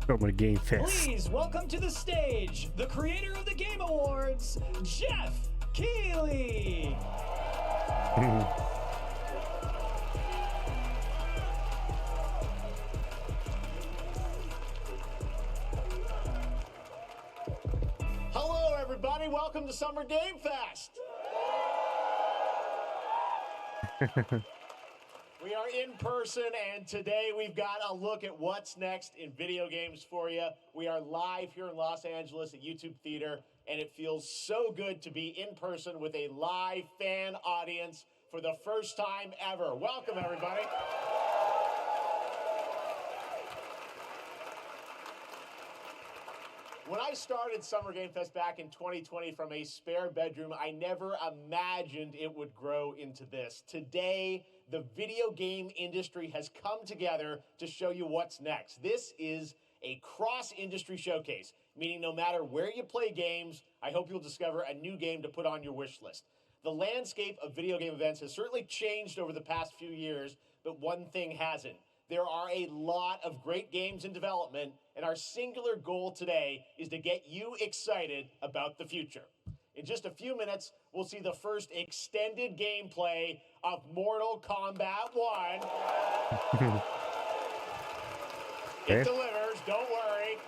Summer Gamefest. Please welcome to the stage the creator of the Game Awards, Jeff Keighley. Hello, everybody. Welcome to Summer Gamefest. We are in person, and today we've got a look at what's next in video games for you. We are live here in Los Angeles at YouTube Theater, and it feels so good to be in person with a live fan audience for the first time ever. Welcome, everybody. When I started Summer Game Fest back in 2020 from a spare bedroom, I never imagined it would grow into this. Today, the video game industry has come together to show you what's next. This is a cross-industry showcase, meaning no matter where you play games, I hope you'll discover a new game to put on your wish list. The landscape of video game events has certainly changed over the past few years, but one thing hasn't. There are a lot of great games in development, and our singular goal today is to get you excited about the future. In just a few minutes, we'll see the first extended gameplay of Mortal Kombat 1. It delivers, don't worry.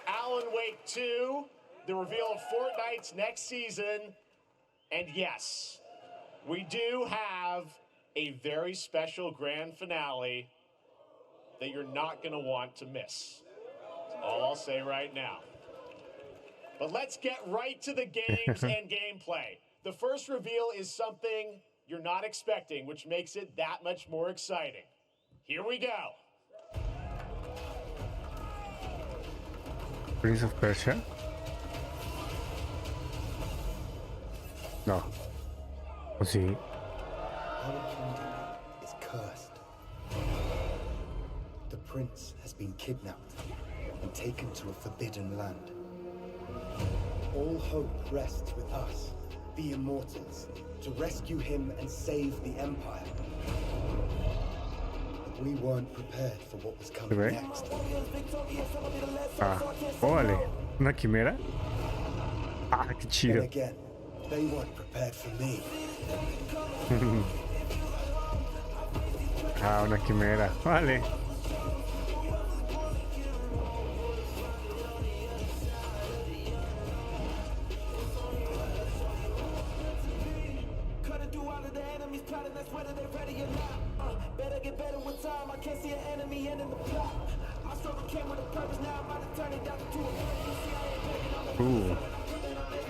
Alan Wake 2, the reveal of Fortnite's next season, and yes, we do have a very special grand finale that you're not going to want to miss. That's all I'll say right now. But let's get right to the games and gameplay. The first reveal is something you're not expecting, which makes it that much more exciting. Here we go. Prince of Persia? No. Oh, sí. Our kingdom is cursed. The prince has been kidnapped and taken to a forbidden land. All hope rests with us, the immortals, to rescue him and save the empire. But we weren't prepared for what was coming ¿Ve? next. Ah, órale. ¿Una quimera? Ah, qué Then chido. again, they weren't prepared for me. Ah, una quimera. Vale.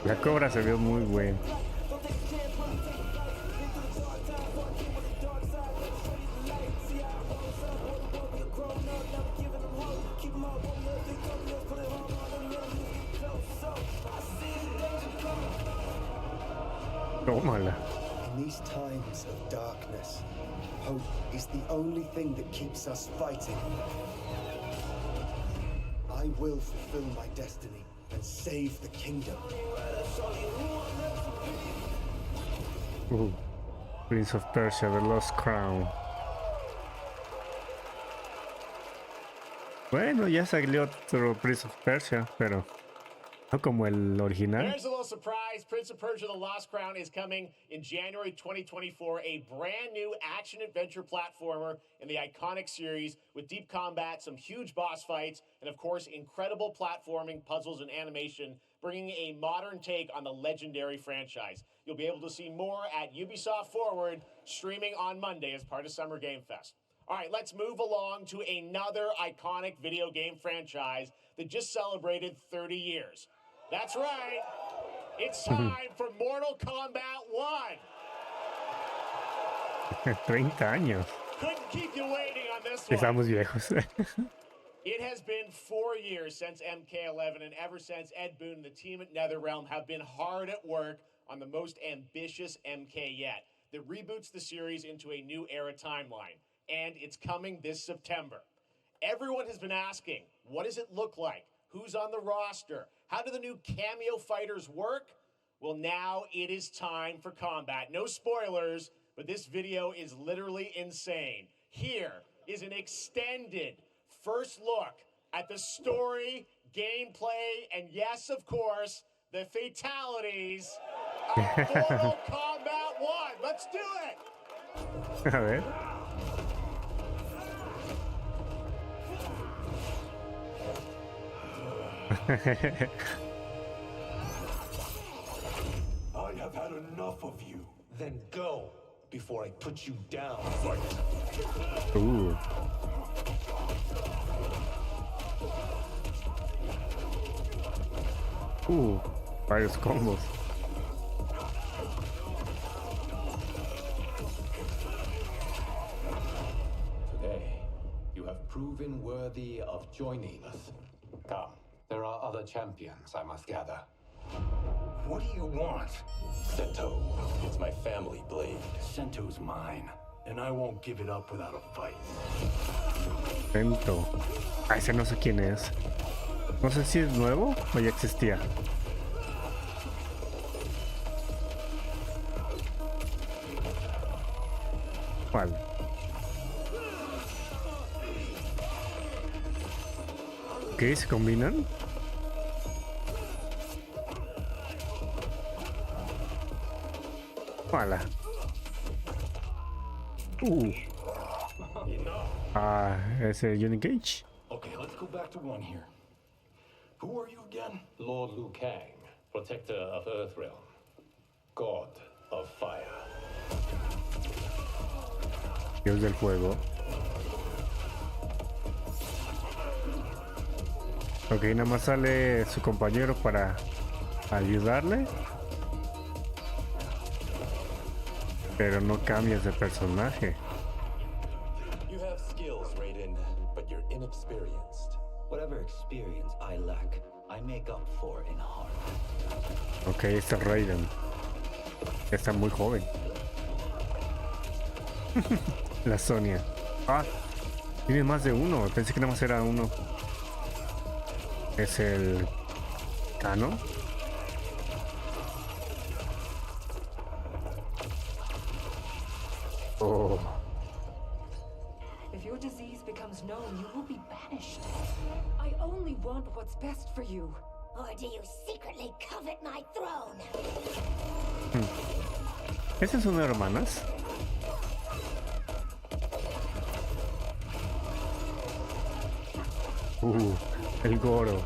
La cobra se vio muy buena. Tómala. In these times of darkness, hope is the only thing that keeps us fighting. I will fulfill my destiny and save the kingdom. Prince of Persia, The Lost Crown. Bueno, ya salió otro Prince of Persia, pero no como el original. There's a little surprise. Prince of Persia: The Lost Crown is coming in January 2024. A brand new action-adventure platformer in the iconic series with deep combat, some huge boss fights, and of course, incredible platforming, puzzles, and animation, bringing a modern take on the legendary franchise. You'll be able to see more at Ubisoft Forward, streaming on Monday as part of Summer Game Fest. All right, let's move along to another iconic video game franchise that just celebrated 30 years. That's right. It's time for Mortal Kombat 1. 30 años. Couldn't keep you waiting on this one. Estamos viejos. It has been 4 years since MK11, and ever since, Ed Boon and the team at NetherRealm have been hard at work on the most ambitious MK yet that reboots the series into a new era timeline. And it's coming this September. Everyone has been asking, what does it look like? Who's on the roster? How do the new cameo fighters work? Well, now it is time for combat. No spoilers, but this video is literally insane. Here is an extended first look at the story, gameplay, and yes, of course, the fatalities of Mortal Kombat 1. Let's do it! A ver. I have had enough of you. Then go before I put you down. Ooh. Varios combos. Today, you have proven worthy of joining us. Come, there are other champions I must gather. What do you want? Sento, it's my family blade. Sento's mine, and I won't give it up without a fight. Lento. Ah, ese no sé quién es. No sé si es nuevo o ya existía. ¿Cuál? ¿Qué? ¿Se combinan? ¡Hala! Ah, ese Johnny Cage. Okay, let's go back to one here. Who are you again? Lord Liu Kang, protector of Earthrealm, god of fire. Dios del fuego. Ok, nada más sale su compañero para ayudarle. Pero no cambias de personaje. You have skills, Raiden, but you're inexperienced. Whatever experience I lack, I make up for in heart. Ok, este es Raiden. Está muy joven. La Sonia. Ah, tiene más de uno. Pensé que nada más era uno. Es el Kano. Oh. If your disease becomes known, you will be banished. I only want what's best for you. Or do you secretly covet my throne? ¿Esas son hermanas? El Goro.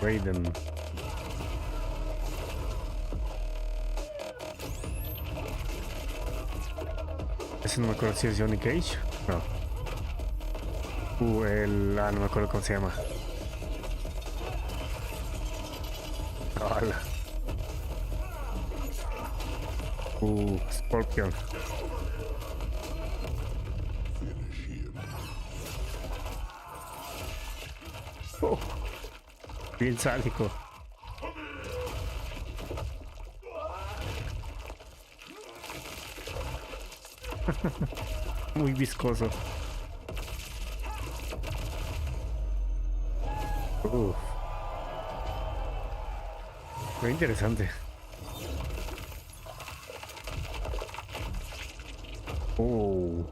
Raiden. Ese no me acuerdo si es Johnny Cage. No. No me acuerdo cómo se llama. Hola. Scorpion. Oh, bien sádico. Muy viscoso. Muy interesante. Oh.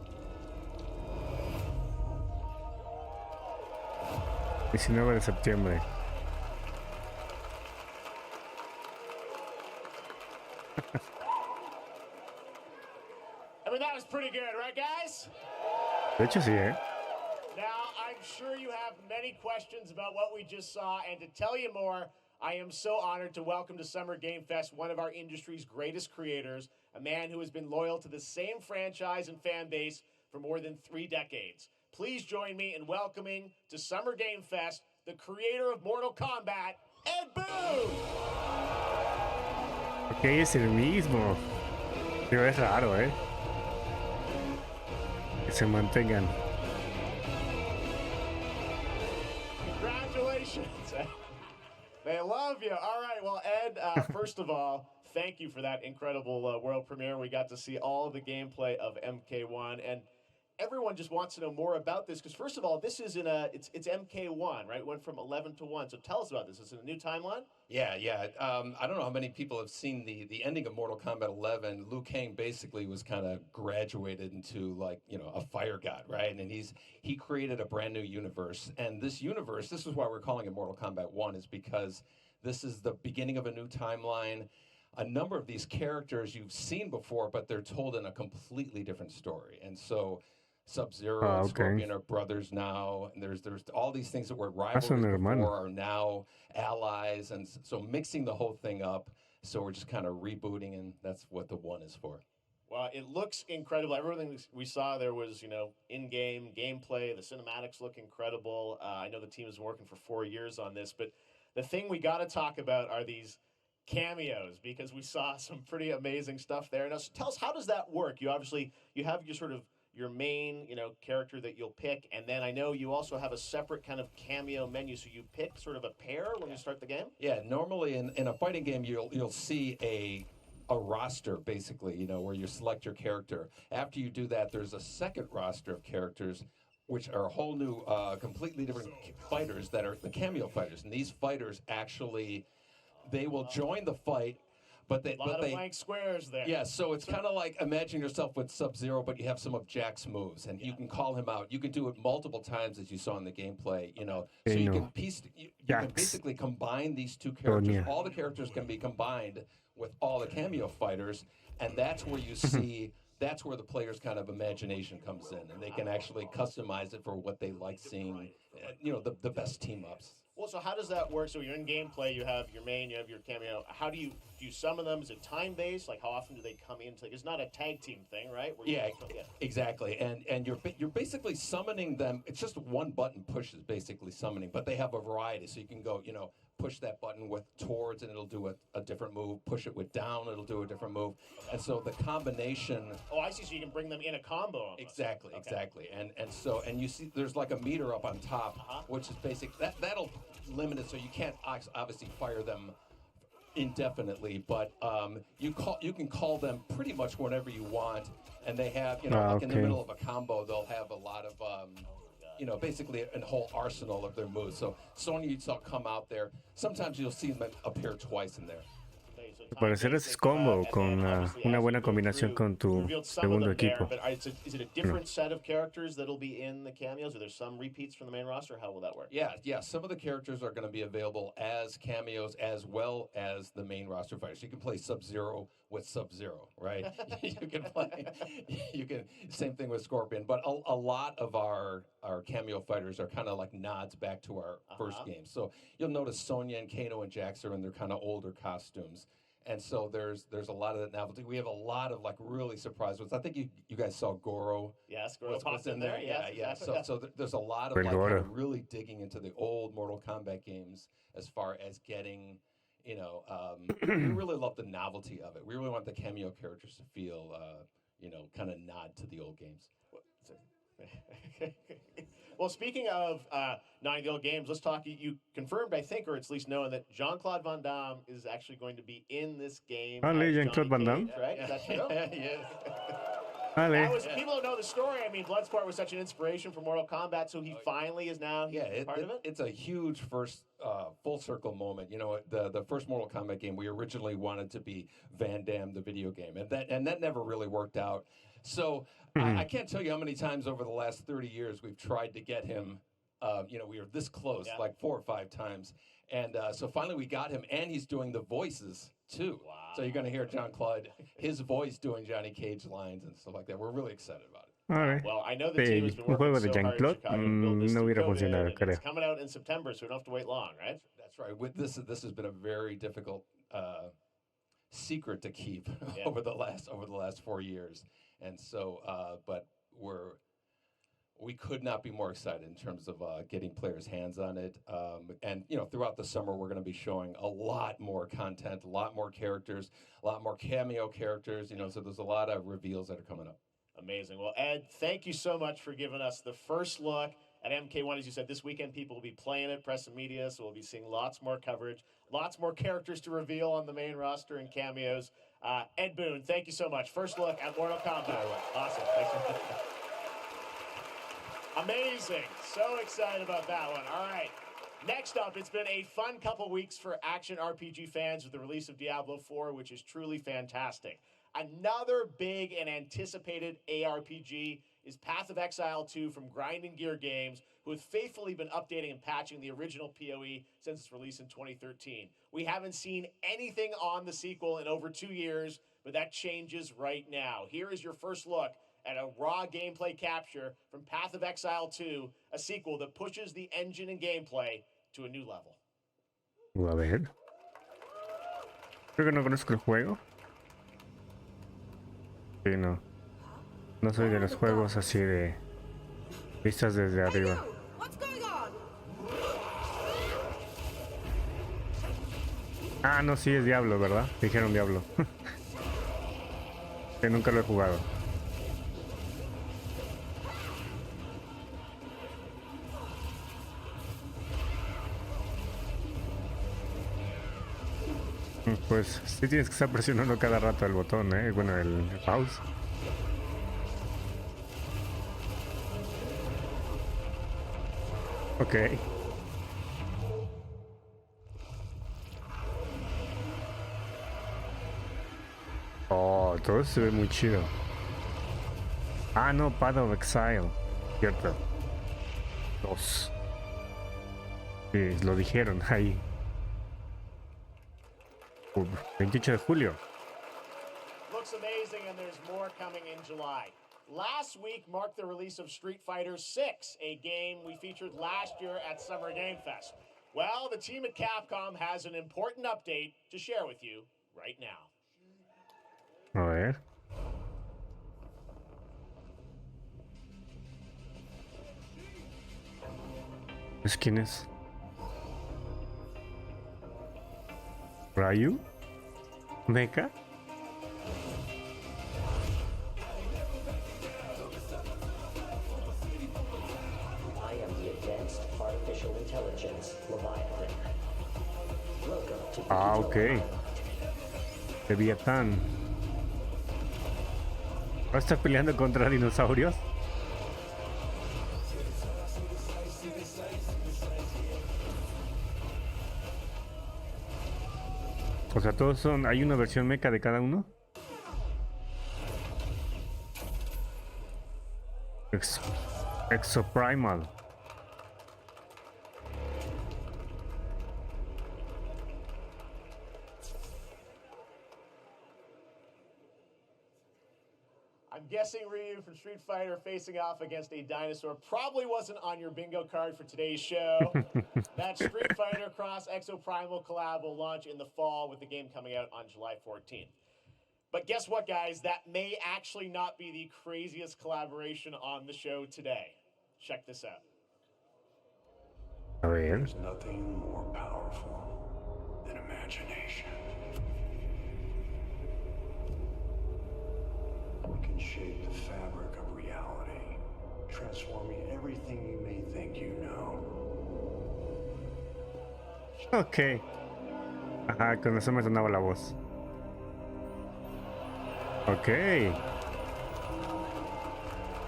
19 de septiembre. I mean, that was pretty good, right, guys? De hecho, sí, ¿eh? Now, I'm sure you have many questions about what we just saw, and to tell you more, I am so honored to welcome to Summer Game Fest one of our industry's greatest creators, a man who has been loyal to the same franchise and fan base for more than 3 decades. Please join me in welcoming to Summer Game Fest the creator of Mortal Kombat, Ed Boon! Ok, es el mismo. Pero es raro, ¿eh? Que se mantengan. Congratulations. They love you. All right, well, Ed, first of all, thank you for that incredible world premiere. We got to see all of the gameplay of MK1, and everyone just wants to know more about this because first of all, this is it's MK1, right? It went from 11 to 1. So tell us about this. Is it a new timeline? Yeah. I don't know how many people have seen the ending of Mortal Kombat 11. Liu Kang basically was kind of graduated into like, a fire god, right? And he created a brand new universe. And this universe, this is why we're calling it Mortal Kombat 1, is because this is the beginning of a new timeline. A number of these characters you've seen before, but they're told in a completely different story. And so Sub-Zero and Scorpion are brothers now, and there's all these things that were rivals before are now allies, and so mixing the whole thing up. So we're just kind of rebooting, and that's what the 1 is for. Well, it looks incredible. Everything we saw there was, in-game gameplay. The cinematics look incredible. I know the team has been working for 4 years on this, but the thing we got to talk about are these cameos, because we saw some pretty amazing stuff there. Now, so tell us, how does that work? You have your main, character that you'll pick, and then I know you also have a separate kind of cameo menu, so you pick sort of a pair when you start the game? Yeah, normally in a fighting game, you'll see a roster, basically, where you select your character. After you do that, there's a second roster of characters, which are a whole new, completely different fighters that are the cameo fighters. And these fighters actually, they will join the fight, but they blank squares there. Yeah, so it's kind of like imagine yourself with Sub-Zero, but you have some of Jack's moves, and you can call him out. You can do it multiple times, as you saw in the gameplay. So you can basically combine these two characters. All the characters can be combined with all the cameo fighters, and that's where you see. That's where the player's kind of imagination comes in, and they can actually customize it for what they like seeing. The best team ups. Well, so how does that work? So you're in gameplay, you have your main, you have your cameo. How do you summon them? Is it time-based? Like, how often do they come in? It's not a tag team thing, right? Exactly. And you're basically summoning them. It's just one button push is basically summoning, but they have a variety. So you can go, push that button with towards, and it'll do a different move. Push it with down, it'll do a different move. And so the combination. Oh, I see. So you can bring them in a combo. Almost. Exactly. And you see, there's like a meter up on top, which is basic. That'll limit it, so you can't obviously fire them indefinitely, but you can call them pretty much whenever you want, and they have in the middle of a combo they'll have a lot of basically a whole arsenal of their moves. So Sonya you saw come out there. Sometimes you'll see them appear twice in there. Al parecer es combo con una buena combinación con tu segundo equipo. But is it a different set of characters that'll be in the cameos? Are there some repeats from the main roster? How will that work? Yeah. Some of the characters are going to be available as cameos as well as the main roster fighters. You can play Sub-Zero with Sub-Zero, right? Same thing with Scorpion. But a lot of our cameo fighters are kind of like nods back to our first game. So you'll notice Sonya and Kano and Jax are in their kind of older costumes. And so there's a lot of that novelty. We have a lot of like really surprise ones. I think you guys saw Goro. Yes, Goro popped in there. Yeah. So there's a lot of like kind of really digging into the old Mortal Kombat games as far as getting, we really love the novelty of it. We really want the cameo characters to feel, kind of nod to the old games. Well, speaking of nodding the old games, let's talk. You confirmed, I think, or it's at least known, that Jean-Claude Van Damme is actually going to be in this game. Jean-Claude Van Damme? Right? Is that true? Yes. People don't know the story. I mean, Bloodsport was such an inspiration for Mortal Kombat, so he finally is now part of it? It's a huge first full circle moment. The first Mortal Kombat game, we originally wanted to be Van Damme, the video game, and that never really worked out. So I can't tell you how many times over the last 30 years we've tried to get him. We were this close, like 4 or 5 times. And so finally we got him, and he's doing the voices too. Wow. So you're going to hear Jean-Claude, his voice doing Johnny Cage lines and stuff like that. We're really excited about it. All right. Well, I know the team has been working so hard in Chicago to build this no hubiera funcionado, and it's coming out in September, so we don't have to wait long, right? That's right. With this has been a very difficult secret to keep over the last 4 years. And so, but we could not be more excited in terms of getting players' hands on it. And, throughout the summer, we're going to be showing a lot more content, a lot more characters, a lot more cameo characters, so there's a lot of reveals that are coming up. Amazing. Well, Ed, thank you so much for giving us the first look at MK1. As you said, this weekend people will be playing it, press and media, so we'll be seeing lots more coverage, lots more characters to reveal on the main roster and cameos. Ed Boon, thank you so much. First look at Mortal Kombat. Awesome. Thanks for Amazing. So excited about that one. All right. Next up, it's been a fun couple weeks for action RPG fans with the release of Diablo 4, which is truly fantastic. Another big and anticipated ARPG is Path of Exile 2 from Grinding Gear Games, who have faithfully been updating and patching the original PoE since its release in 2013. We haven't seen anything on the sequel in over 2 years, but that changes right now. Here is your first look at a raw gameplay capture from Path of Exile 2, a sequel that pushes the engine and gameplay to a new level. A ver. Creo que no conozco el juego. Sí, no. No soy de los juegos así de vistas desde arriba. Ah, no, sí es Diablo, ¿verdad? Dijeron Diablo. Que nunca lo he jugado. Pues sí tienes que estar presionando cada rato el botón, ¿eh? Bueno, el pause. Ok. Oh, todo se ve muy chido. Ah, no, Path of Exile. Cierto. 2. Sí, lo dijeron ahí. 28 de julio. Looks amazing, and there's more coming in July. Last week marked the release of Street Fighter 6, a game we featured last year at Summer Game Fest. Well, the team at Capcom has an important update to share with you right now. A ver. ¿Es quién es? ¿Ryu? ¿Mecha? I am the Advanced Artificial Intelligence, Leviathan. Welcome to Ah, ok. Leviatán. ¿Va a estar peleando contra dinosaurios? O sea, todos son... ¿Hay una versión mecha de cada uno? Exoprimal. I'm guessing Ryu from Street Fighter facing off against a dinosaur probably wasn't on your bingo card for today's show. That Street Fighter Cross Exoprimal collab will launch in the fall with the game coming out on July 14th. But guess what, guys? That may actually not be the craziest collaboration on the show today. Check this out. A ver. There's nothing more powerful than imagination. We can shape the fabric of reality, transforming everything you may think you know. Ok. Ajá, con eso me sonaba la voz. Ok.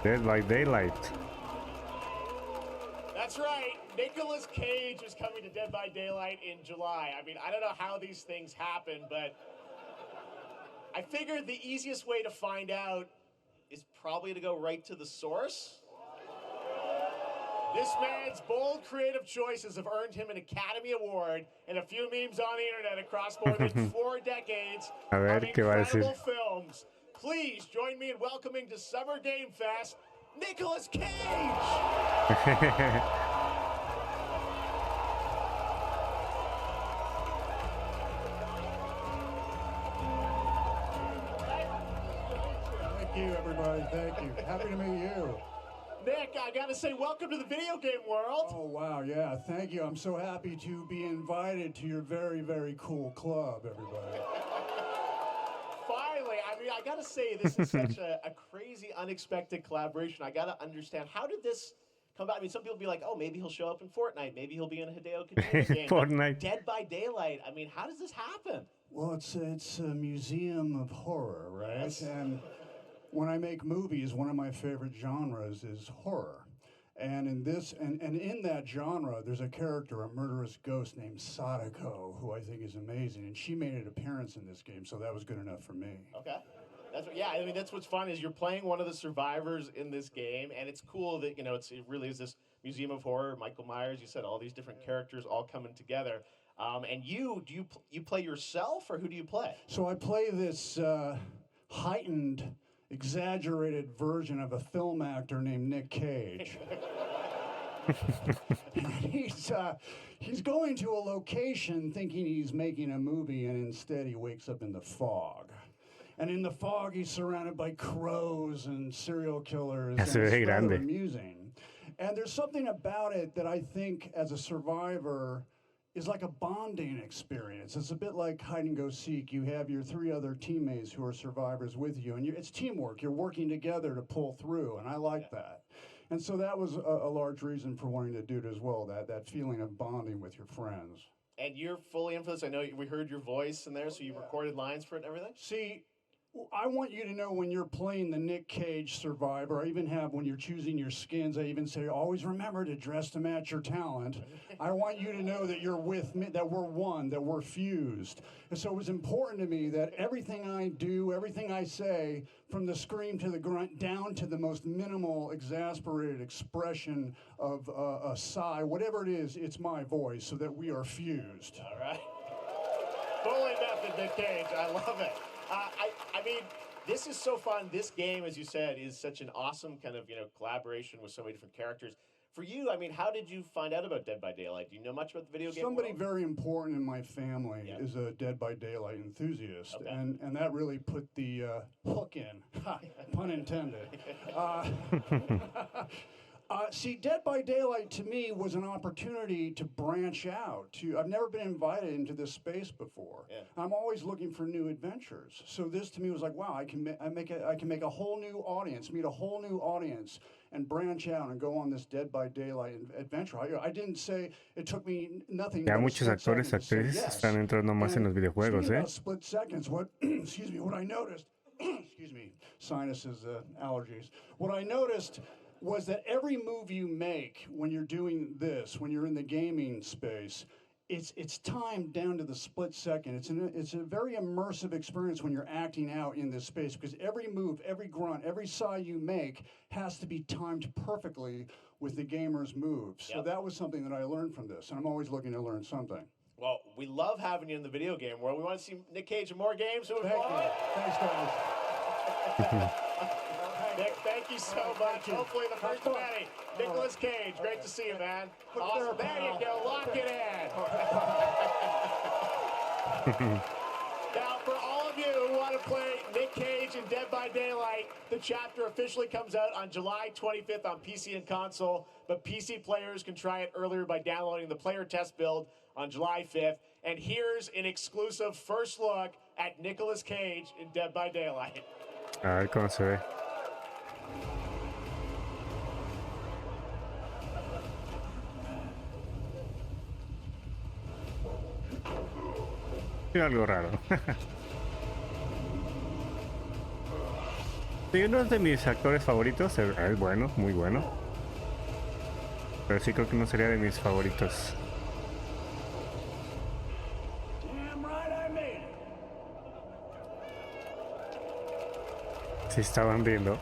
Dead by Daylight. That's right. Nicolas Cage is coming to Dead by Daylight in July. I mean, I don't know how these things happen, but I figured the easiest way to find out is probably to go right to the source. This man's bold creative choices have earned him an Academy Award and a few memes on the internet across more than 4 decades A ver, of ¿qué va a decir? incredible films. Please join me in welcoming to Summer Game Fest, Nicolas Cage! Thank you, everybody. Thank you. Happy to meet you. Nick, I gotta say, welcome to the video game world. Oh, wow. Yeah, thank you. I'm so happy to be invited to your very, very cool club, everybody. Finally, I mean, I gotta say, this is such a crazy, unexpected collaboration. I gotta understand, how did this come about? I mean, some people be like, oh, maybe he'll show up in Fortnite. Maybe he'll be in a Hideo Kojima game. Fortnite. Dead by Daylight. I mean, how does this happen? Well, it's a museum of horror, right? Yes. And when I make movies, one of my favorite genres is horror. And in this, and in that genre, there's a character, a murderous ghost named Sadako, who I think is amazing. And she made an appearance in this game, so that was good enough for me. Okay. I mean, that's what's fun is you're playing one of the survivors in this game, and it's cool that, it really is this museum of horror, Michael Myers, you said, all these different characters all coming together. And you play yourself, or who do you play? So I play this heightened, exaggerated version of a film actor named Nick Cage. He's going to a location thinking he's making a movie, and instead he wakes up in the fog. And in the fog, he's surrounded by crows and serial killers. And it's rather amusing. And there's something about it that I think, as a survivor, is like a bonding experience. It's a bit like hide and go seek. You have your 3 other teammates who are survivors with you, and it's teamwork. You're working together to pull through, and I like that. And so that was a large reason for wanting to do it as well, that feeling of bonding with your friends. And you're fully in for this. I know we heard your voice in there, so you recorded lines for it and everything? See, I want you to know when you're playing the Nick Cage survivor, I even have, when you're choosing your skins, I even say, always remember to dress to match your talent. I want you to know that you're with me, that we're one, that we're fused. And so it was important to me that everything I do, everything I say, from the scream to the grunt, down to the most minimal, exasperated expression of a sigh, whatever it is, it's my voice, so that we are fused. All right. Fully method, Nick Cage. I love it. I mean, this is so fun. This game, as you said, is such an awesome kind of, collaboration with so many different characters. For you, I mean, how did you find out about Dead by Daylight? Do you know much about the video game Somebody world? very important in my family is a Dead by Daylight enthusiast, Okay. and that really put the hook in, pun intended. See, Dead by Daylight to me was an opportunity to branch out. I've never been invited into this space before. Yeah. I'm always looking for new adventures. So this to me was like, wow, I can make a whole new audience, meet a whole new audience, and branch out and go on this Dead by Daylight adventure. I didn't say it took me nothing. Ya muchos actores, actrices están entrando más en los videojuegos, About split seconds. What? Excuse me. What I noticed. Excuse me. Sinuses, allergies. What I noticed was that every move you make when you're doing this, when you're in the gaming space, it's timed down to the split second. It's a very immersive experience when you're acting out in this space, because every move, every grunt, every sigh you make has to be timed perfectly with the gamer's moves. So that was something that I learned from this, and I'm always looking to learn something. Well, we love having you in the video game world. We want to see Nick Cage in more games. Thank you. Thanks, guys. Nick, thank you so much. Hopefully the first of many. Nicolas Cage, great to see you, man. Awesome. There you go. Lock it in. Now, for all of you who want to play Nick Cage in Dead by Daylight, the chapter officially comes out on July 25th on PC and console, but PC players can try it earlier by downloading the player test build on July 5th. And here's an exclusive first look at Nicolas Cage in Dead by Daylight. A ver cómo se ve. Tiene algo raro. Sí, uno de mis actores favoritos. Es bueno, muy bueno. Pero sí creo que no sería de mis favoritos. Si estaban viendo.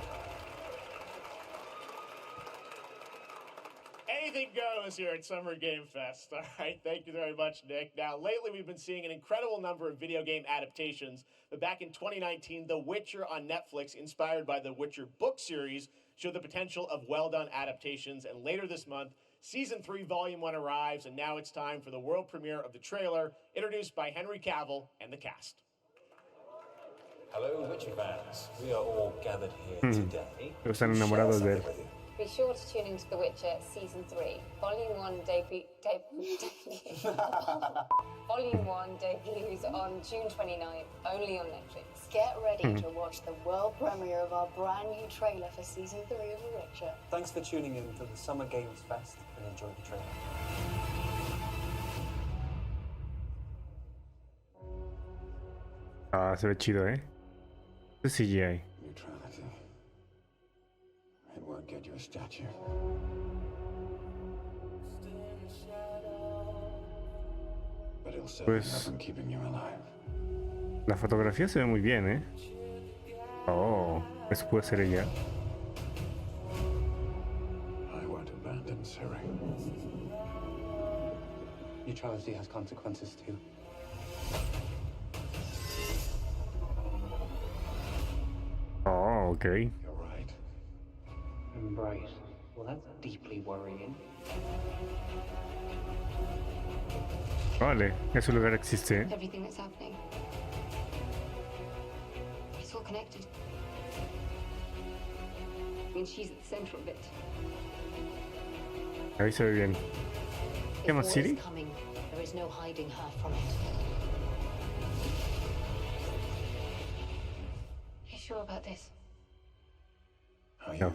Anything goes here at Summer Game Fest. All right, thank you very much, Nick. Now, lately we've been seeing an incredible number of video game adaptations. But back in 2019, The Witcher on Netflix, inspired by the Witcher book series, showed the potential of well-done adaptations. And later this month, Season 3, Volume 1 arrives, and now it's time for the world premiere of the trailer, introduced by Henry Cavill and the cast. Hello, Witcher fans. We are all gathered here today. Están enamorados de él. Be sure to tune into The Witcher Season 3. Volume 1 Volume 1 debuts on June 29th, only on Netflix. Get ready to watch the world premiere of our brand new trailer for Season 3 of The Witcher. Thanks for tuning in to the Summer Games Fest and enjoy the trailer. Ah, se ve chido, Es CGI. Neutrality. It won't get you a statue. Pues la fotografía se ve muy bien, ¿eh? Oh, eso puede ser ella. I won't abandon Siri. Neutrality has consequences too. Oh, okay. You're right. Right. Well, that's deeply worrying. Vale, ese lugar existe, ¿eh? Everything that's happening. It's all connected. I mean, she's at the center of it. Ahí se ve bien. ¿Qué más, War Siri? is coming. There is no hiding her from it. You sure about this? Are No. you?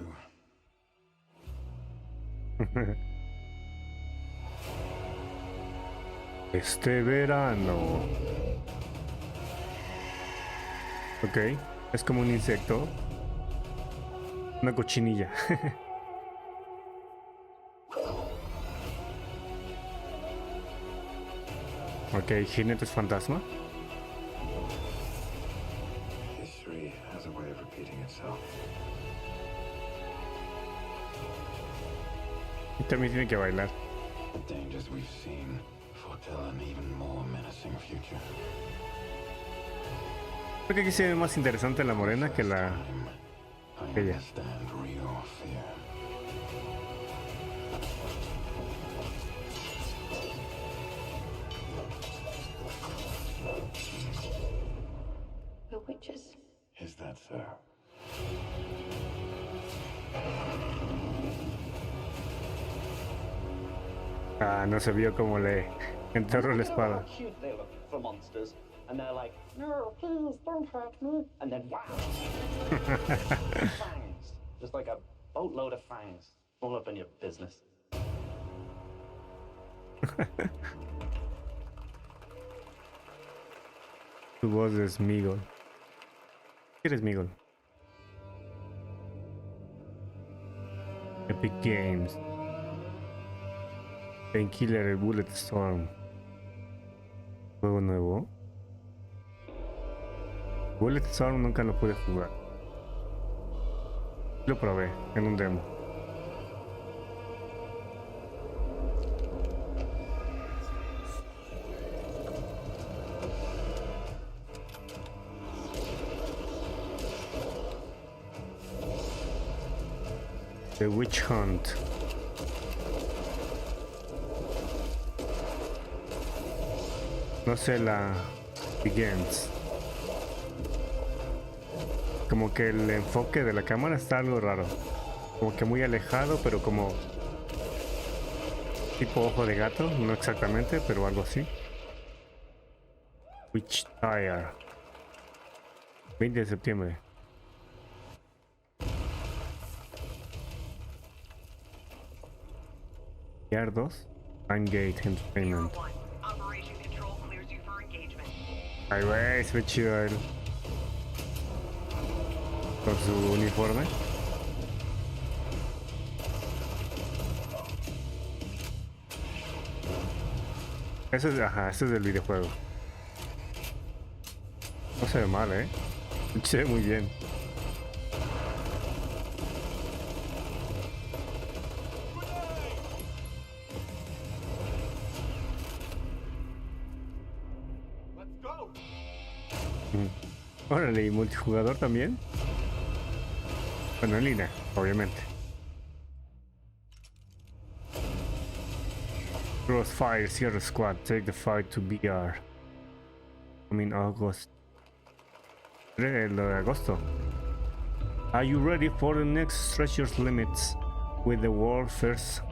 Este verano. Ok, es como un insecto. Una cochinilla. Ok, jinetes fantasma. History has a way of repeating itself. Y también tiene que bailar. The dangers we've seen foretell an even more menacing future. Creo que aquí se ve más interesante la morena que la... I ella. understand real fear. We're witches. Is that so? Ah, no se vio como le enterró la espada. Cute they look for monsters, and they're like, no, please don't hurt me. And then wow, fangs, just like a boatload of fangs, all up in your business. Tu voz es Smigol. ¿Quién es Smigol? Epic Games. Painkiller, Bullet Storm. Juego nuevo. Bullet Storm nunca lo pude jugar. Lo probé en un demo. The Witch Hunt. No sé, la Begins. Como que el enfoque de la cámara está algo raro. Como que muy alejado, pero como tipo ojo de gato. No exactamente, pero algo así. Witch Tire. 20 de septiembre. Yardos. Gate Entertainment. Ay, güey, se ve chido él. Con su uniforme. Ese es, ajá, este es del videojuego. No se ve mal, se ve muy bien. Órale, ¿y multijugador también? Bueno, en línea, obviamente. Crossfire Sierra Squad, take the fight to BR. Coming August. El de agosto. Are you ready for the next stretcher's limits with the world first?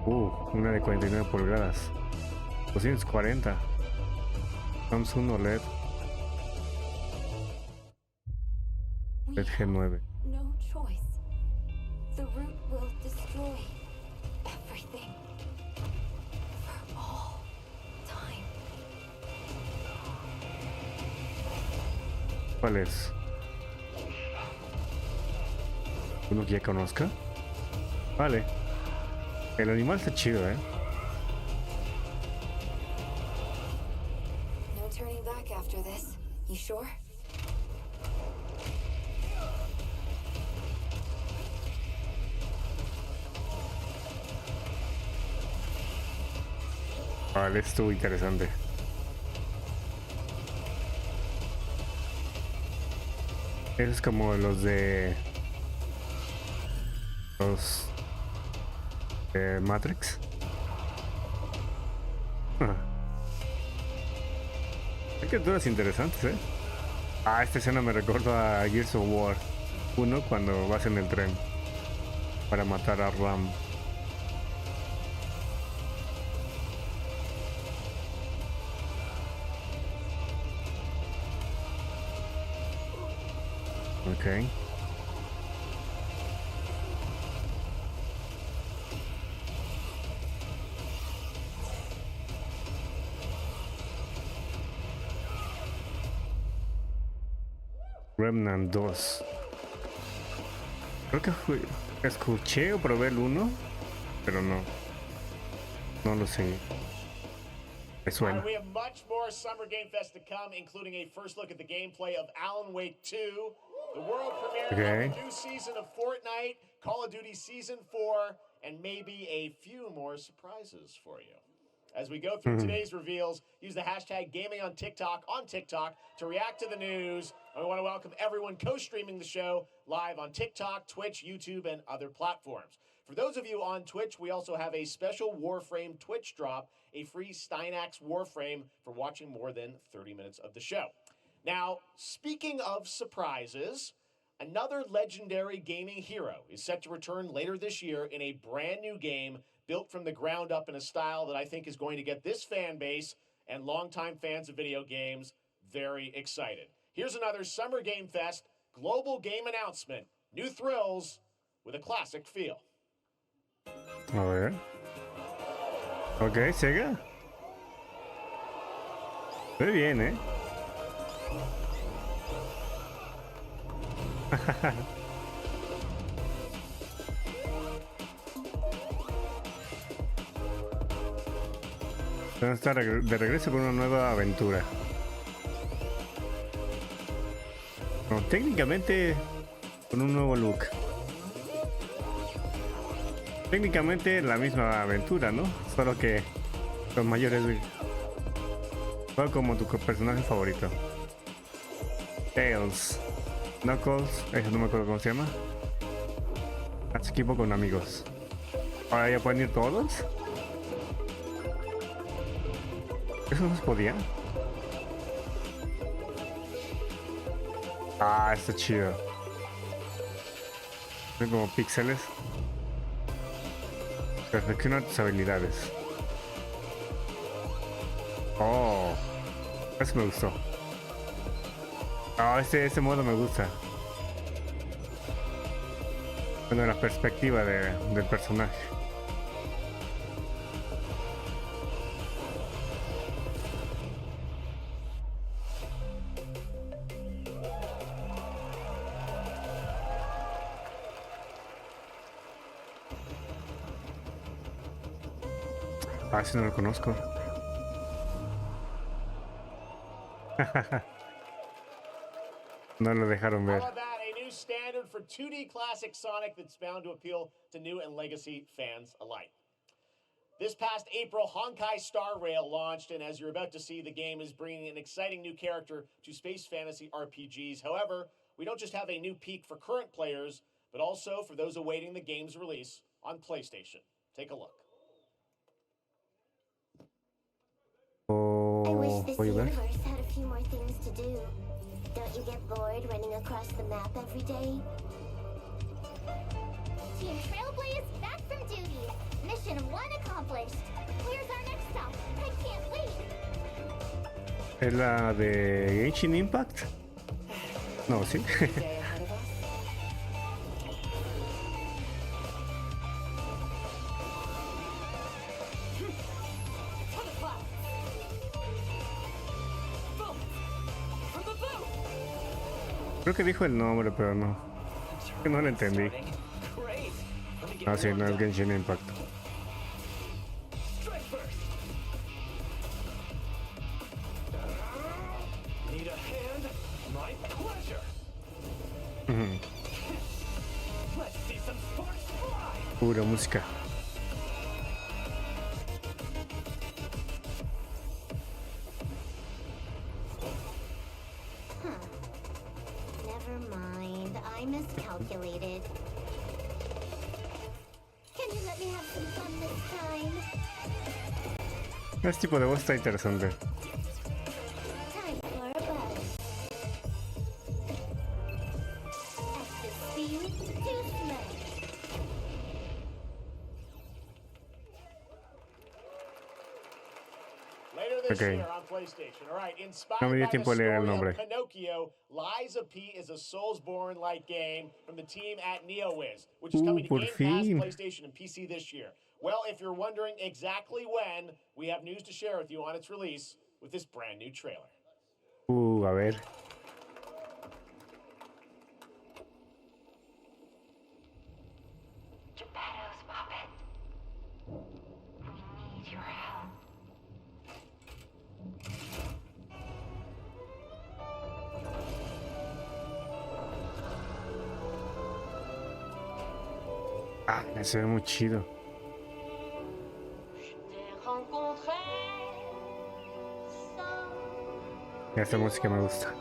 Una de 49 pulgadas. 240. Samsung OLED. El G9. No choice. The root will destroy everything. For all time. ¿Cuál es? ¿Uno que ya conozca? Vale. El animal está chido, You sure? Vale, estuvo interesante. Es como los de Matrix. Hay criaturas interesantes, ¿eh? Ah, esta escena me recuerda a Gears of War 1 cuando vas en el tren para matar a Ram. Ok. Remnant 2. Creo que escuché o probé el 1, pero no lo sé. Me suena. We have much more Summer Game Fest to come, including a first look at the gameplay of Alan Wake 2, the world premiere of the new season of Fortnite, Call of Duty Season 4, and maybe a few more surprises for you. As we go through today's reveals, use the hashtag gaming on TikTok to react to the news. And we want to welcome everyone co-streaming the show live on TikTok, Twitch, YouTube, and other platforms. For those of you on Twitch, we also have a special Warframe Twitch drop, a free Steinax Warframe for watching more than 30 minutes of the show. Now, speaking of surprises, another legendary gaming hero is set to return later this year in a brand new game built from the ground up in a style that I think is going to get this fan base and longtime fans of video games very excited. Here's another Summer Game Fest global game announcement. New thrills with a classic feel. A ver. Ok, Sega. Muy bien, ¿eh? Vamos a estar de regreso con una nueva aventura. No, técnicamente con un nuevo look. Técnicamente la misma aventura, ¿no? Solo que los mayores. Juega como tu personaje favorito. Tails, Knuckles, eso no me acuerdo cómo se llama. Haz equipo con amigos. Ahora ya pueden ir todos. ¿Eso no se podía? Ah, está chido. Son como píxeles. Perfecciona tus habilidades. Oh, eso me gustó. Oh, este modo me gusta. Bueno, la perspectiva del personaje. Ah, si no lo conozco. No lo dejaron ver. How about that? A new standard for 2D classic Sonic that's bound to appeal to new and legacy fans alike. This past April, Honkai Star Rail launched, and as you're about to see, the game is bringing an exciting new character to space fantasy RPGs. However, we don't just have a new peak for current players, but also for those awaiting the game's release on PlayStation. Take a look. I wish this universe had a few more things to do. Don't you get bored running across the map every day? Team Trailblaze back from duty. Mission 1 accomplished. Where's our next stop? I can't wait. ¿Es la de Genshin Impact? No, sí. Creo que dijo el nombre, pero no. Que no lo entendí. Ah, sí, no es Genshin Impact. Need a hand? Pura música. Never mind. I miscalculated. Can you let me have some fun this time? Este tipo de voz está interesante. Time for a buzz. Extra speed, too slow. Later this Okay. year on PlayStation. All right, No inspired me dio by the tiempo de leer el story nombre. of Pinocchio, Lies of P is a Soulsborne-like game from the team at NeoWiz, which is coming to por Game Pass, fin. PlayStation, and PC this year. Well, if you're wondering exactly when, we have news to share with you on its release with this brand new trailer. A ver. Geppetto's puppet. We need your help. Ah, se ve muy chido. Esta música me gusta.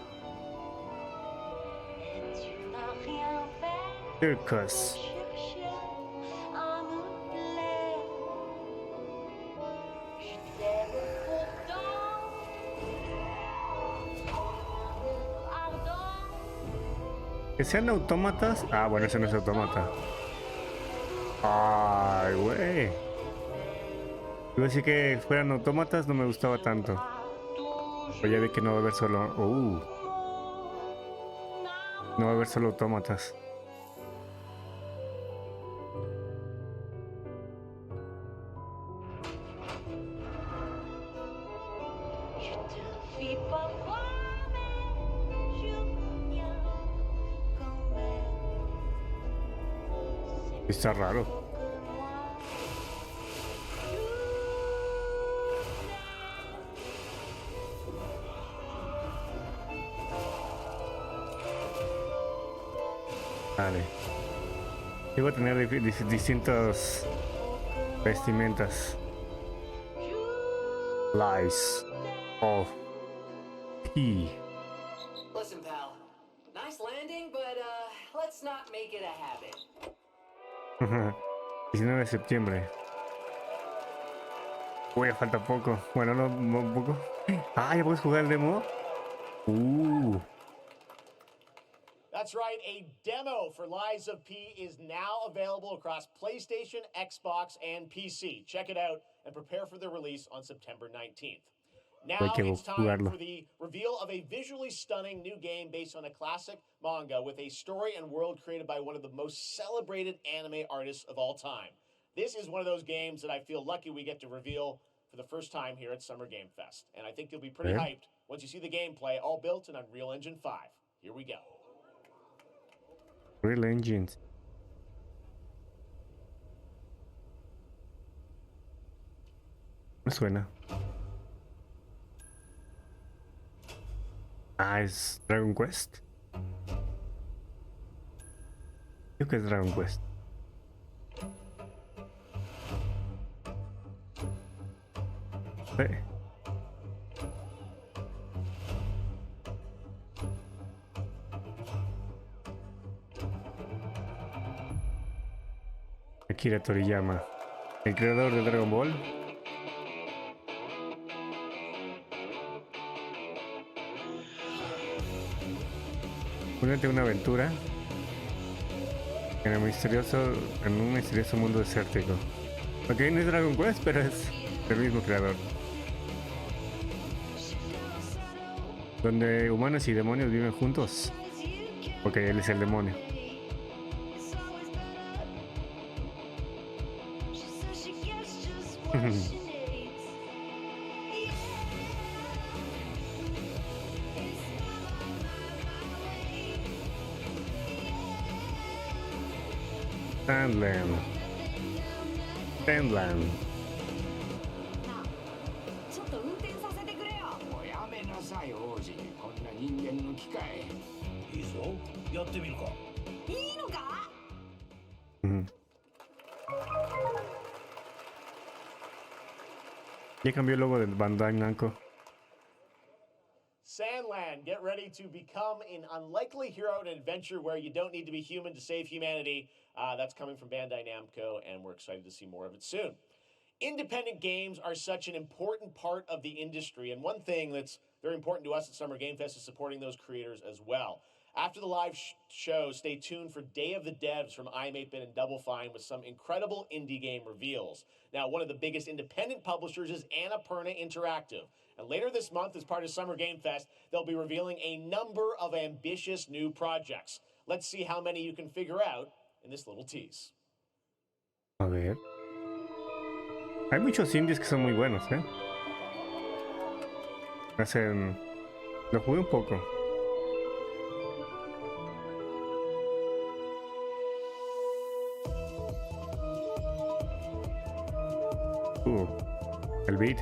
Circus. Que sean autómatas. Ah, bueno, ese no es autómata. Ay, güey. Iba a decir que fueran autómatas, no me gustaba tanto. Pero ya vi que no va a haber solo. No va a haber solo autómatas. Está raro. Vale. Iba a tener distintas vestimentas. Lies of P. Listen, pal. Nice landing, but let's not make it a habit. 19 de septiembre. Uy, falta poco. Bueno, no poco. Ah, ya puedes jugar el demo. That's right, a demo for Lies of P is now available across PlayStation, Xbox, and PC. Check it out and prepare for the release on September 19th. Now it's time for the reveal of a visually stunning new game based on a classic manga with a story and world created by one of the most celebrated anime artists of all time. This is one of those games that I feel lucky we get to reveal for the first time here at Summer Game Fest. And I think you'll be pretty hyped once you see the gameplay, all built in Unreal Engine 5. Here we go. Real Engines. Me suena. Ah, es Dragon Quest. Creo que es Dragon Quest. Akira Toriyama, el creador de Dragon Ball. Únete a una aventura en un misterioso mundo desértico. Ok, no es Dragon Quest, pero es el mismo creador. Donde humanos y demonios viven juntos. Porque él es el demonio. Sandland. ちょっと運転させてくれよ。もうやめなさい王子、こんな人間の機械。いいぞ、やってみるか。いいのか。Ya cambió el logo del Bandai Namco. Sandland, get ready to become an unlikely hero in an adventure where you don't need to be human to save humanity. That's coming from Bandai Namco, and we're excited to see more of it soon. Independent games are such an important part of the industry, and one thing that's very important to us at Summer Game Fest is supporting those creators as well. After the live show, stay tuned for Day of the Devs from I'm8bit and Double Fine with some incredible indie game reveals. Now, one of the biggest independent publishers is Annapurna Interactive. And later this month, as part of Summer Game Fest, they'll be revealing a number of ambitious new projects. Let's see how many you can figure out in this little tease. A ver. Hay muchos indies que son muy buenos, ¿eh? Lo jugué un poco. El beat.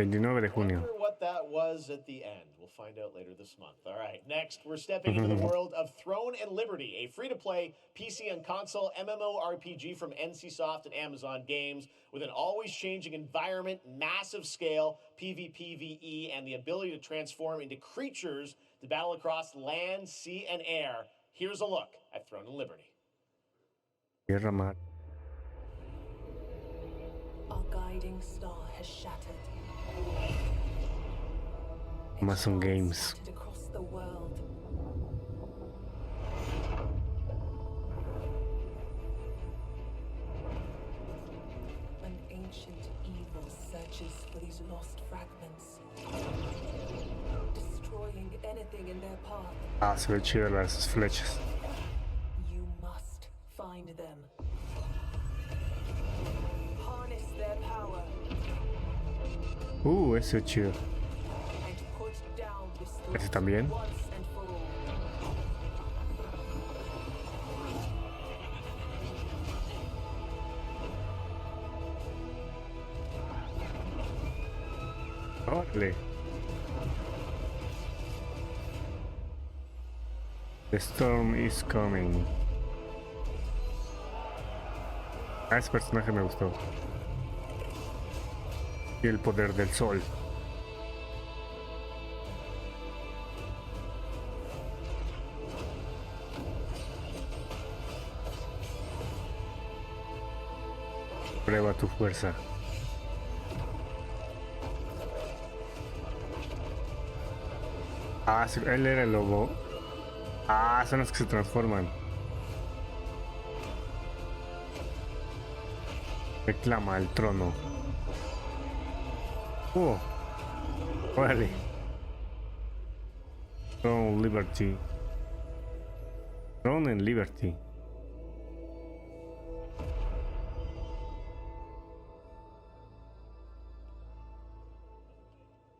El 19 de junio. What that was at the end. We'll find out later this month. All right, next we're stepping into the world of Throne and Liberty, a free-to-play PC and console MMORPG from NCSoft and Amazon Games with an always-changing environment, massive scale, PvPvE, and the ability to transform into creatures to battle across land, sea, and air. Here's a look at Throne and Liberty. Tierra Mar. Our guiding star has shattered. Amazon Games. Across the world. An ancient evil searches for these lost fragments, destroying anything in their path. Ah, se ve chido las flechas. You must find them. Harness their power. Ese es chido. Ese también. Órale. The storm is coming. Ese personaje me gustó. Y el poder del sol. Prueba tu fuerza. Ah, sí, él era el lobo. Ah, son los que se transforman. Reclama el trono. Órale. Throne Liberty. Throne and Liberty.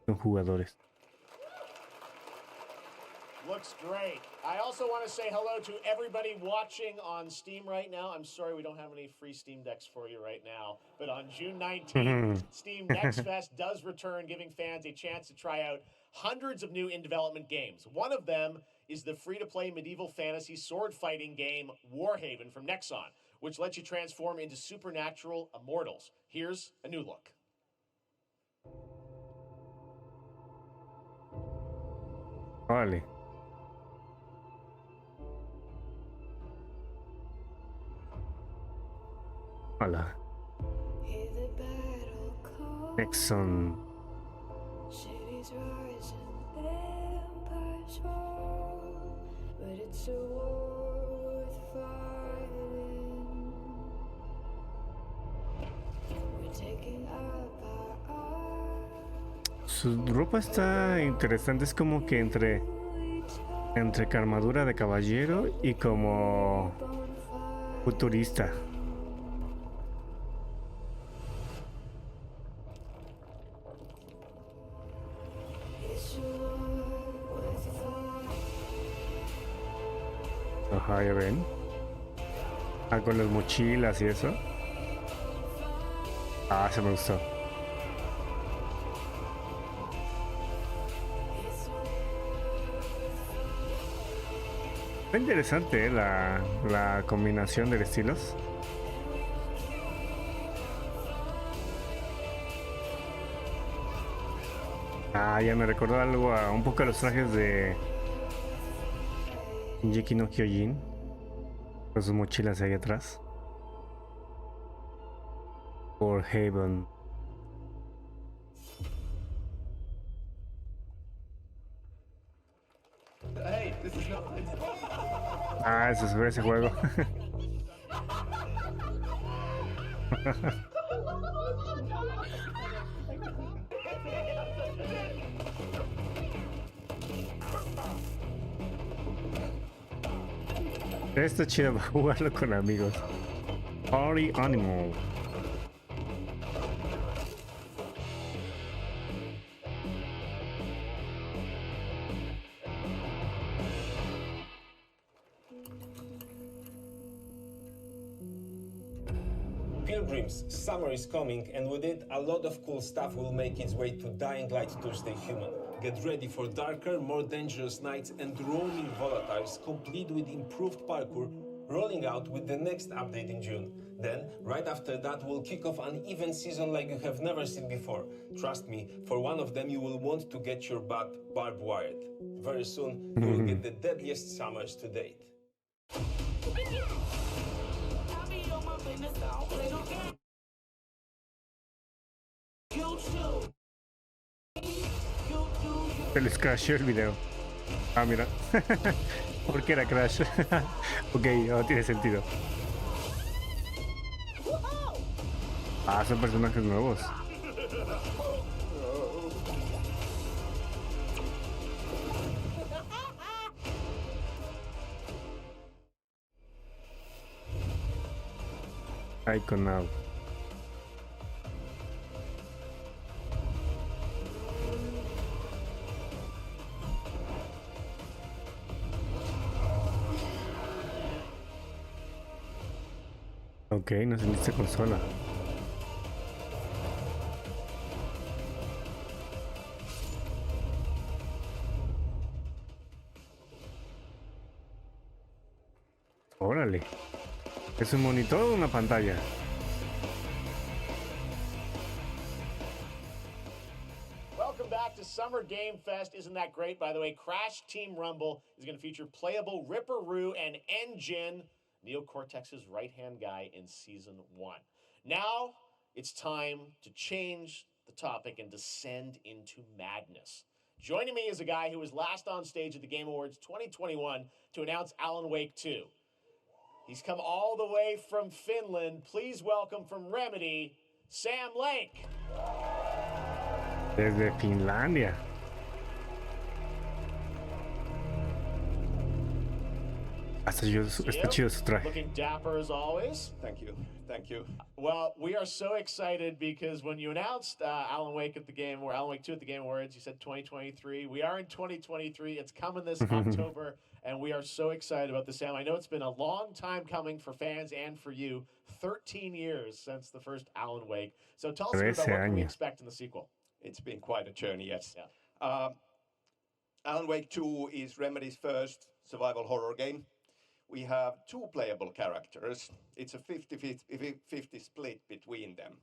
Son jugadores. Looks great. I also want to say hello to everybody watching on Steam right now. I'm sorry we don't have any free Steam Decks for you right now, but on June 19th, Steam Next Fest does return, giving fans a chance to try out hundreds of new in-development games. One of them is the free-to-play medieval fantasy sword fighting game Warhaven from Nexon, which lets you transform into supernatural immortals. Here's a new look. Vale. Hola. Nexon. Cities rise and empires fall, but it's a war worth fighting. We're taking up our Su ropa está interesante, es como que entre armadura de caballero y como futurista. It's a war Ajá, ya ven. Ah, con las mochilas y eso. Ah, se me gustó. Está interesante, la combinación de estilos. Ah, ya me recordó algo un poco a los trajes de Shingeki no Kyojin. Con sus mochilas ahí atrás. Por Haven. Hey, this is not. Ah, eso es ese juego. Esto es chido para jugarlo con amigos. Party Animal. Pilgrims, summer is coming, and with it, a lot of cool stuff will make its way to Dying Light to stay human. Get ready for darker, more dangerous nights and roaming volatiles, complete with improved parkour, rolling out with the next update in June. Then, right after that, we'll kick off an event season like you have never seen before. Trust me, for one of them, you will want to get your butt barbed wired. Very soon, you will get the deadliest summers to date. Se les crashó el video. Ah, mira. ¿Por qué era crash? Ok, ahora tiene sentido. Ah, son personajes nuevos. Icon now. Ok, no se necesita consola. Órale. ¿Es un monitor o una pantalla? Welcome back to Summer Game Fest. Isn't that great? By the way, Crash Team Rumble is going to feature playable Ripperoo and Engine, Neo Cortex's right-hand guy in Season 1. Now, it's time to change the topic and descend into madness. Joining me is a guy who was last on stage at the Game Awards 2021 to announce Alan Wake 2. He's come all the way from Finland. Please welcome from Remedy, Sam Lake. Desde Finlandia. Está chido su traje. Looking dapper as always. Thank you. Thank you. Well, we are so excited because when you announced Alan Wake at the Game, or Alan Wake 2 at the Game Awards, you said 2023. We are in 2023. It's coming this October, and we are so excited about this, Sam. I know it's been a long time coming for fans and for you. 13 years since the first Alan Wake. So tell us a bit about what can we expect in the sequel. It's been quite a journey, yes. Yeah. Alan Wake 2 is Remedy's first survival horror game. We have two playable characters. It's a 50-50 split between them.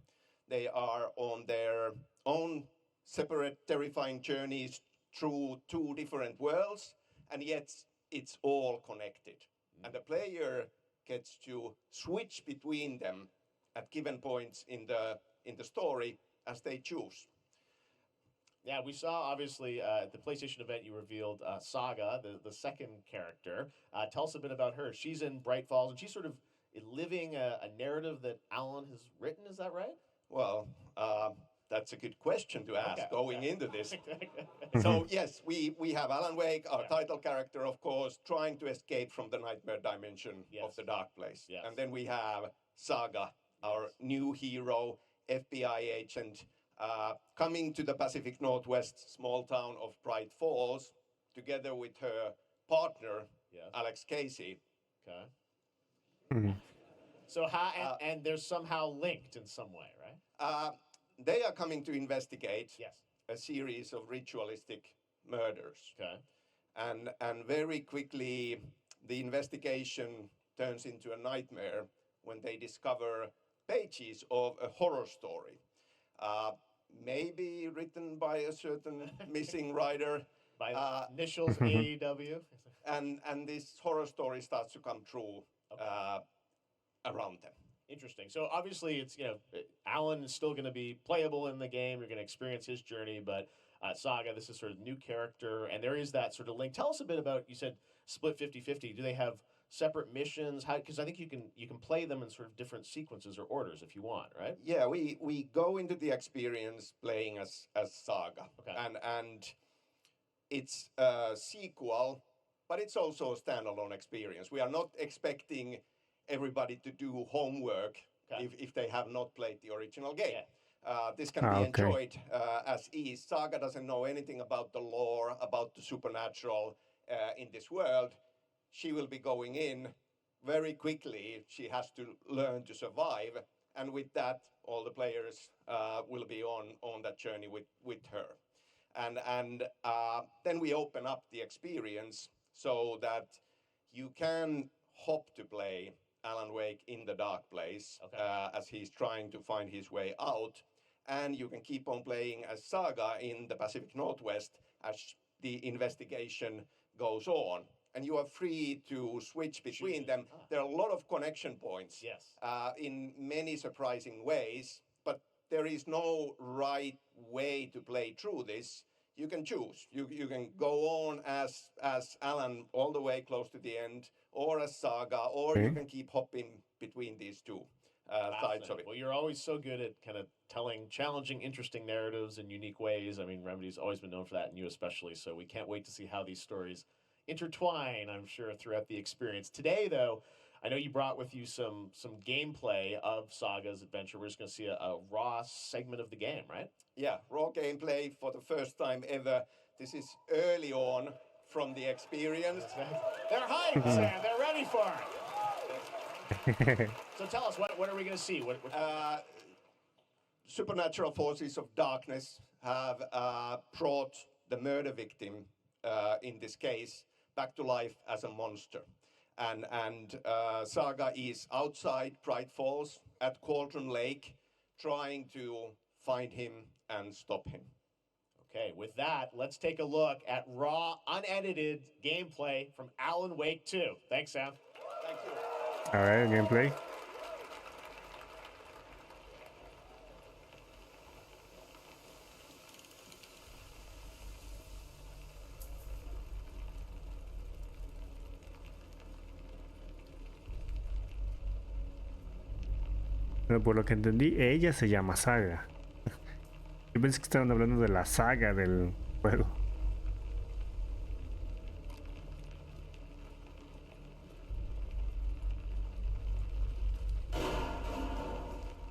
They are on their own separate terrifying journeys through two different worlds, and yet it's all connected. And the player gets to switch between them at given points in the story as they choose. Yeah, we saw, obviously, at the PlayStation event, you revealed Saga, the second character. Tell us a bit about her. She's in Bright Falls, and she's sort of living a narrative that Alan has written. Is that right? Well, that's a good question to ask going into this. So, yes, we have Alan Wake, our title character, of course, trying to escape from the nightmare dimension of the dark place. Yes. And then we have Saga, our new hero, FBI agent, coming to the Pacific Northwest small town of Bright Falls, together with her partner, Alex Casey, Okay. Mhm. So how and they're somehow linked in some way, right? They are coming to investigate Yes. a series of ritualistic murders. Okay. And very quickly, the investigation turns into a nightmare when they discover pages of a horror story. Maybe written by a certain missing writer. By initials AEW. And this horror story starts to come true around them. Interesting. So obviously, it's Alan is still going to be playable in the game. You're going to experience his journey, but Saga, this is sort of new character, and there is that sort of link. Tell us a bit about. You said split 50-50. Do they have separate missions? How? Because I think you can play them in sort of different sequences or orders if you want, right? Yeah, we go into the experience playing as Saga, Okay. and it's a sequel, but it's also a standalone experience. We are not expecting everybody to do homework if they have not played the original game. This can be enjoyed as is. Saga doesn't know anything about the lore, about the supernatural in this world. She will be going in very quickly. She has to learn to survive, and with that, all the players will be on that journey with her. And then we open up the experience so that you can hop to play Alan Wake in the dark place as he's trying to find his way out. And you can keep on playing as Saga in the Pacific Northwest as the investigation goes on. And you are free to switch between them. There are a lot of connection points in many surprising ways, but there is no right way to play through this. You can choose. You can go on as Alan all the way close to the end, or as Saga, or you can keep hopping between these two sides of it. Well, you're always so good at kind of telling challenging, interesting narratives in unique ways. I mean, Remedy's always been known for that, and you especially. So we can't wait to see how these stories intertwine, I'm sure, throughout the experience. Today, though, I know you brought with you some gameplay of Saga's adventure. We're just going to see a raw segment of the game, right? Yeah, raw gameplay for the first time ever. This is early on from the experience. They're hyped, Sam. They're ready for it. So tell us, what are we going to see? Supernatural forces of darkness have brought the murder victim, in this case, back to life as a monster. And Saga is outside Bright Falls at Cauldron Lake, trying to find him and stop him. Okay, with that, let's take a look at raw, unedited gameplay from Alan Wake 2. Thanks, Sam. Thank you. All right, gameplay. Pero por lo que entendí, ella se llama Saga. Yo pensé que estaban hablando de la saga del juego.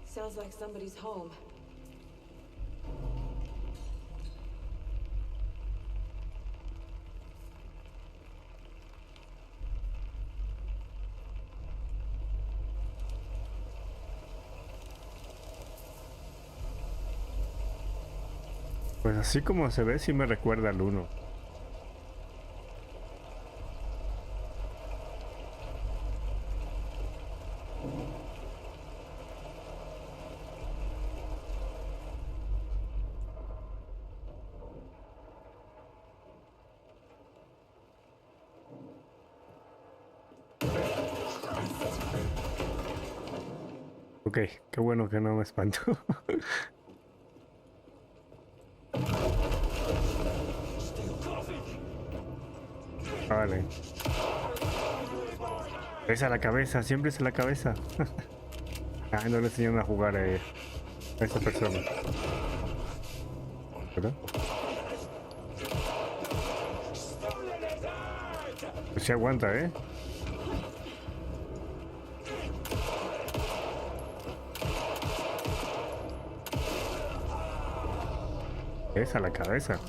Sounds like somebody's home. Pues así como se ve, sí me recuerda al 1. Ok, qué bueno que no me espantó. Vale. Es a la cabeza, siempre es a la cabeza. Ah, no le enseñaron a jugar a esa persona. ¿Verdad? Pues se aguanta, ¿eh? Es a la cabeza.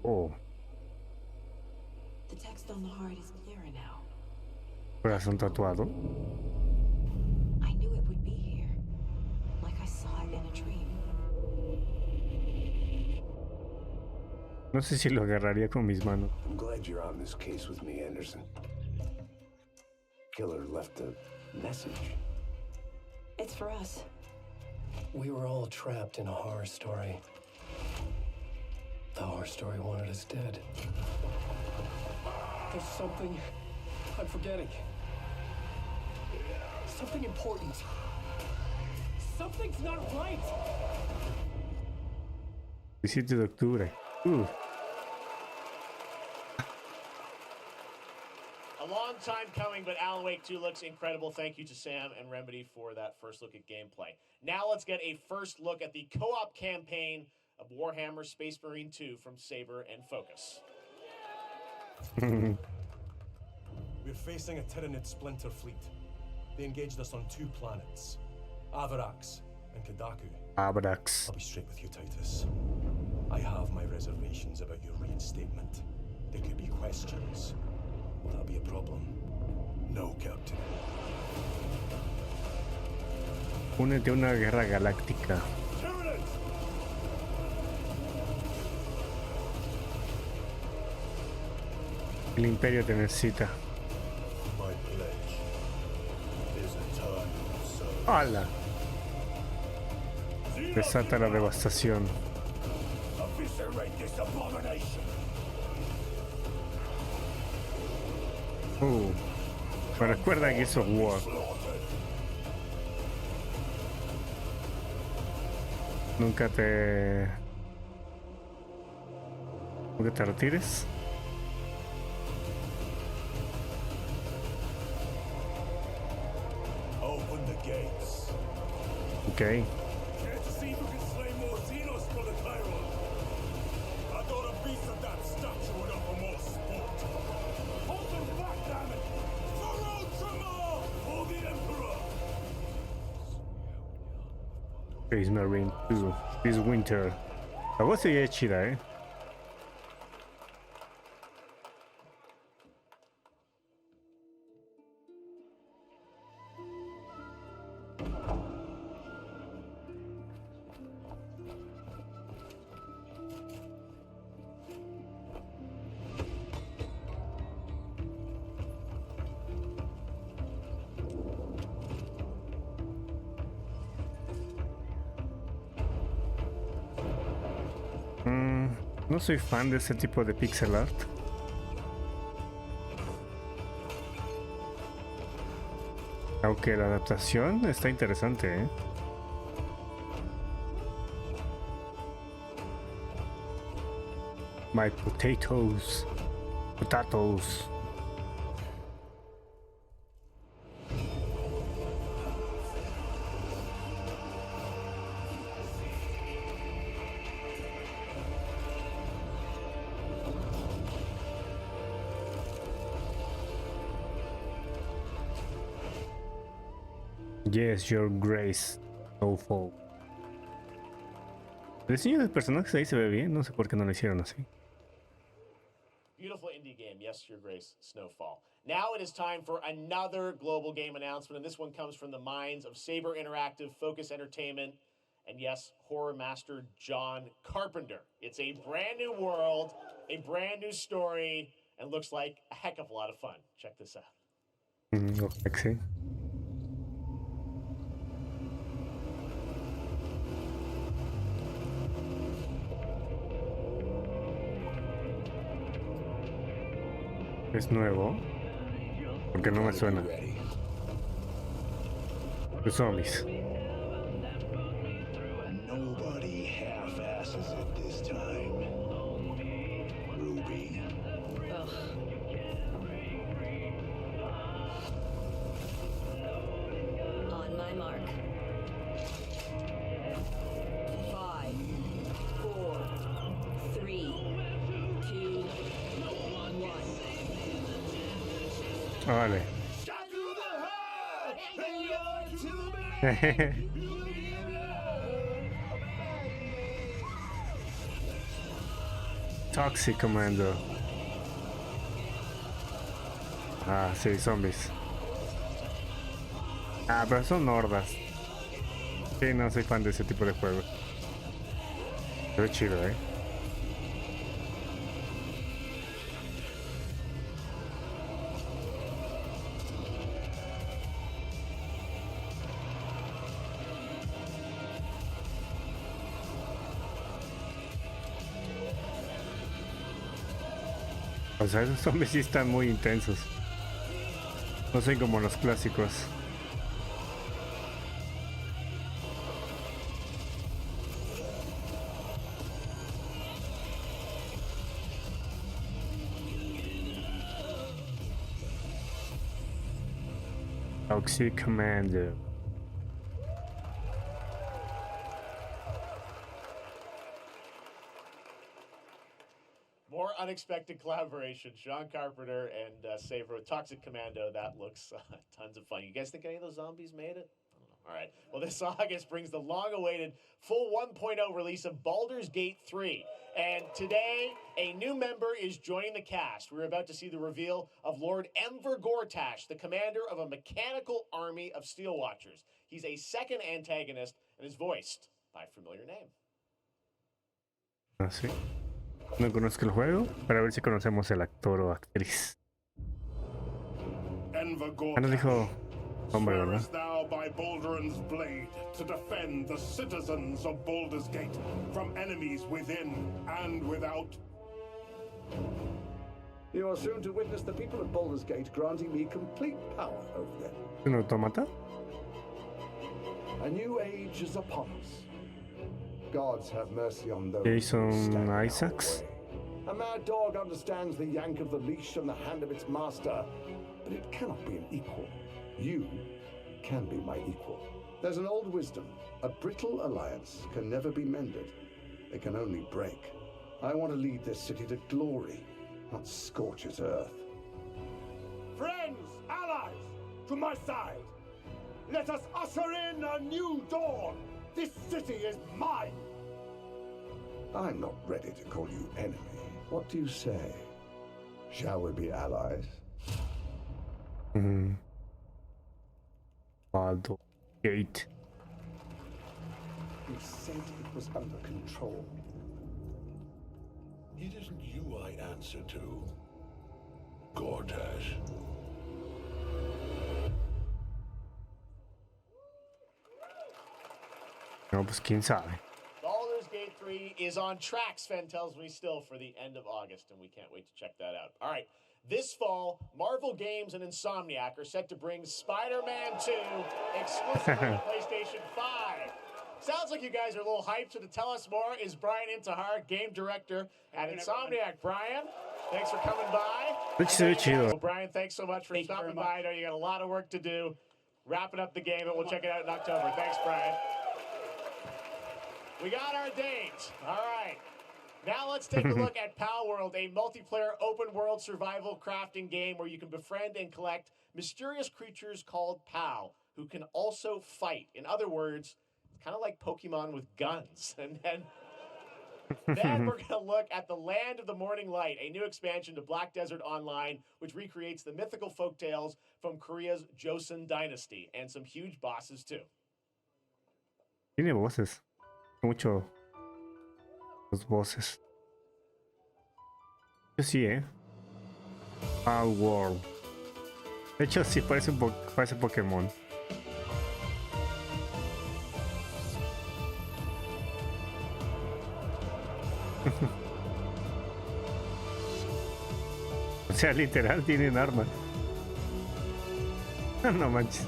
Oh, The text on the heart is clearer now. corazón tatuado. I knew it would be here, like I saw it in a dream. No sé si lo agarraría con mis manos. I'm glad you're on this case with me, Anderson. Killer left a message. It's for us. We were all trapped in a horror story. The horror story wanted us dead. There's something I'm forgetting. Something important. Something's not right. 17 de octubre. A long time coming, but Alan Wake 2 looks incredible. Thank you to Sam and Remedy for that first look at gameplay. Now let's get a first look at the co-op campaign of Warhammer Space Marine 2 from Saber and Focus. We're facing a Tyranid splinter fleet. They engaged us on 2 planets, Avarax and Kadaku. Avarax. I'll be straight with you, Titus. I have my reservations about your reinstatement. There could be questions. Will that be a problem? No, Captain. Únete a una guerra galáctica. El Imperio te necesita. My pledge is eternal. ¡Hala! Desata la devastación. Eviscerate this abomination. Me recuerda a Gears of War. Nunca te retires. Open the gates. Okay. Care to see who can slay more Xenos for the Chiron? I thought a piece of that statue would offer more sport. Hold them back, damn it! For Ultramar! For the Emperor! Space Marine 2 this winter. La voz sería chida, No soy fan de ese tipo de pixel art. Aunque la adaptación está interesante, My potatoes. Potatoes. Yes, your grace, no fall. El diseño de personajes ahí se ve bien, no sé por qué no lo hicieron así. Beautiful indie game, yes, Your Grace, Snowfall. Now it is time for another global game announcement, and this one comes from the minds of Saber Interactive, Focus Entertainment, and yes, horror master John Carpenter. It's a brand new world, a brand new story, and looks like a heck of a lot of fun. Check this out. Sexy. Es nuevo, porque no me suena. Los zombies. Nobody half-asses it this time. Ruby. On my mark. 5, 4, 3, 2, 1. Vale. Toxic Commando. Ah, sí, zombies. Ah, pero son hordas. Sí, no soy fan de ese tipo de juegos. Se ve chido, ¿eh? O sea, esos zombies sí están muy intensos. No son como los clásicos. Toxic Commando. More unexpected collaboration. Sean Carpenter and Saber, Toxic Commando. That looks tons of fun. You guys think any of those zombies made it? I don't know. All right. Well, this August brings the long-awaited full 1.0 release of Baldur's Gate 3. And today, a new member is joining the cast. We're about to see the reveal of Lord Enver Gortash, the commander of a mechanical army of Steel Watchers. He's a second antagonist and is voiced by a familiar name. Ah, sí. No conozco el juego, para ver si conocemos el actor o actriz. Ah, no dijo hombre, ¿verdad? Thou by Balduran's blade to defend the citizens of Baldur's Gate from enemies within and without. You are soon to witness the people of Baldur's Gate granting me complete power over them. ¿Un autómata? A new age is upon us. Gods have mercy on those. Jason Isaacs. A mad dog understands the yank of the leash and the hand of its master, but it cannot be an equal. You can be my equal. There's an old wisdom. A brittle alliance can never be mended. It can only break. I want to lead this city to glory, not scorch its earth. Friends, allies, to my side. Let us usher in a new dawn. This city is mine. I'm not ready to call you enemy. What do you say? Shall we be allies? Baldur's Gate. You said it was under control. It isn't you I answer to, Gortash. No, pues quién sabe. Baldur's Gate 3 is on track, Sven tells me, still for the end of August, and we can't wait to check that out. All right, this fall, Marvel Games and Insomniac are set to bring Spider-Man 2 exclusively to PlayStation 5. Sounds like you guys are a little hyped, so to tell us more is Brian Intihar, game director at Insomniac. Brian, thanks for coming by. Well, Brian, thanks so much for stopping by. I know you got a lot of work to do, wrapping up the game, and we'll check it out in October. Thanks, Brian. We got our date. All right. Now let's take a look at Pal World, a multiplayer open-world survival crafting game where you can befriend and collect mysterious creatures called Pal, who can also fight. In other words, it's kind of like Pokemon with guns. And then we're going to look at the Land of the Morning Light, a new expansion to Black Desert Online, which recreates the mythical folktales from Korea's Joseon Dynasty, and some huge bosses, too. Tiene voces. Mucho los voces. Yo sí, Pal World. De hecho, sí parece parece Pokémon. O sea, literal tienen armas. No manches.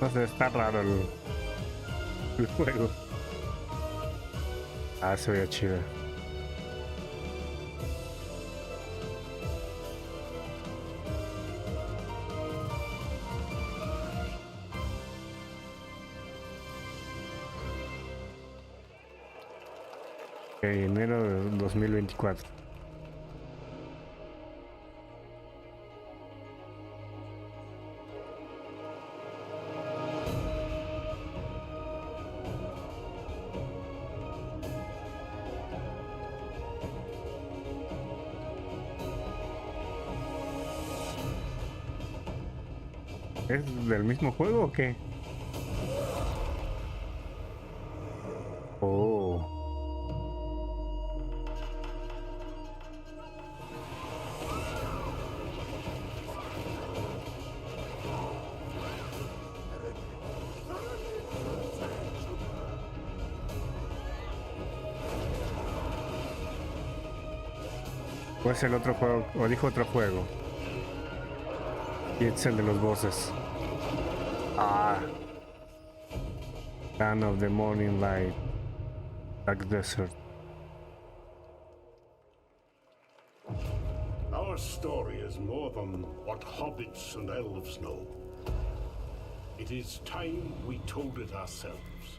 No sé, está raro el juego. Ah, se veía chido. Ok, enero de 2024. ¿Es del mismo juego o qué? Oh. ¿O es el otro juego? ¿O dijo otro juego? Y es el de los bosses. Ah. Land of the Morning Light. Dark Desert. Our story is more than what hobbits and elves know. It is time we told it ourselves.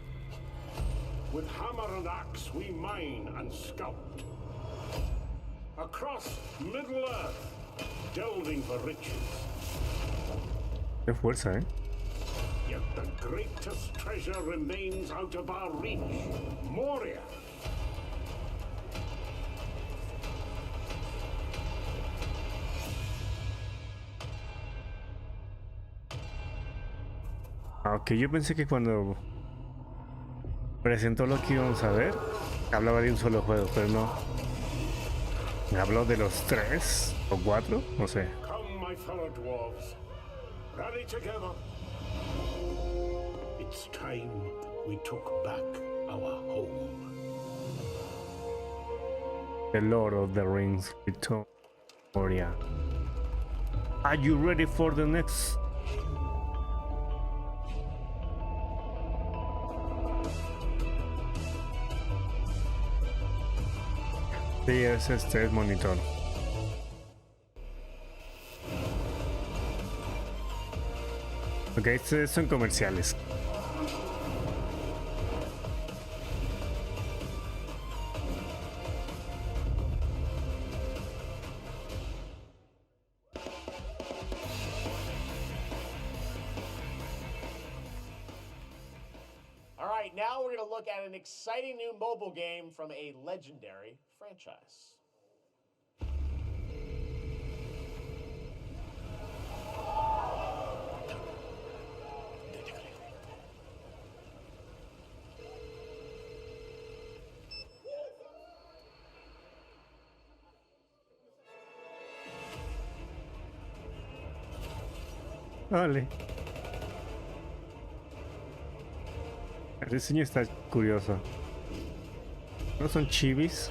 With hammer and axe we mine and scout. Across Middle-earth, delving for riches. Qué fuerza, ¿eh? Yet the greatest treasure remains out of our reach. Moria. Aunque yo pensé que cuando presentó lo que íbamos a ver, hablaba de un solo juego, pero no. Me habló de los 3 o 4, no sé. Come, my fellow dwarves. Rally together. It's time we took back our home. The Lord of the Rings Return to Moria. Are you ready for the next? Sí, es monitor. Ok, estos son comerciales. All right, now we're going to look at an exciting new mobile game from a legendary franchise. Vale. El diseño está curioso. ¿No son chivis?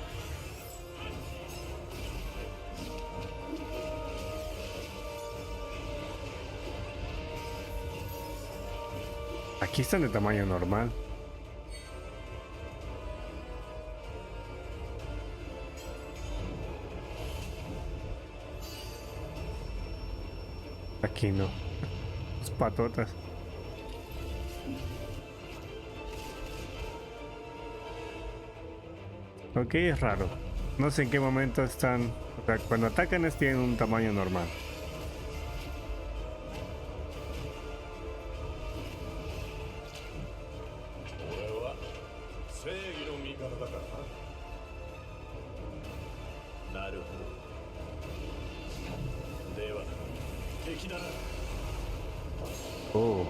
Aquí están de tamaño normal. Aquí no. Las patotas. Ok, es raro. No sé en qué momento están. O sea, cuando atacan tienen un tamaño normal. Oh.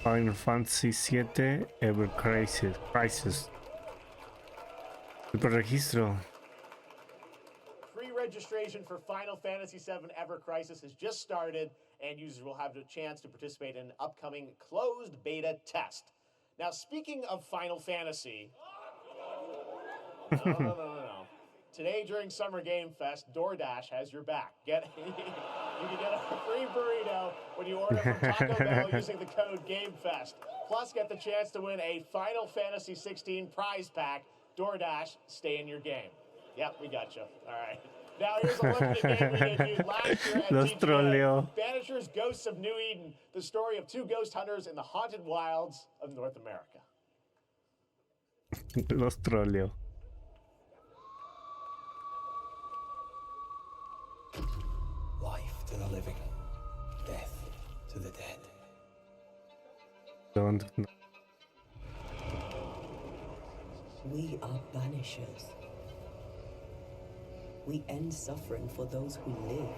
Final Fantasy 7 Ever Crisis. Super registro. Pre-registration for Final Fantasy VII Ever Crisis has just started, and users will have the chance to participate in an upcoming closed beta test. Now, speaking of Final Fantasy... No. Today, during Summer Game Fest, DoorDash has your back. You can get a free burrito when you order from Taco Bell using the code GameFest. Plus, get the chance to win a Final Fantasy 16 prize pack. DoorDash, stay in your game. Yep, we got you. All right. Now, here's a look at the game we debuted last year at Los GTA. troleo. Banishers, Ghosts of New Eden, the story of two ghost hunters in the haunted wilds of North America. Los troleo. Life to the living, death to the dead. Don't. We are banishers. We end suffering for those who live.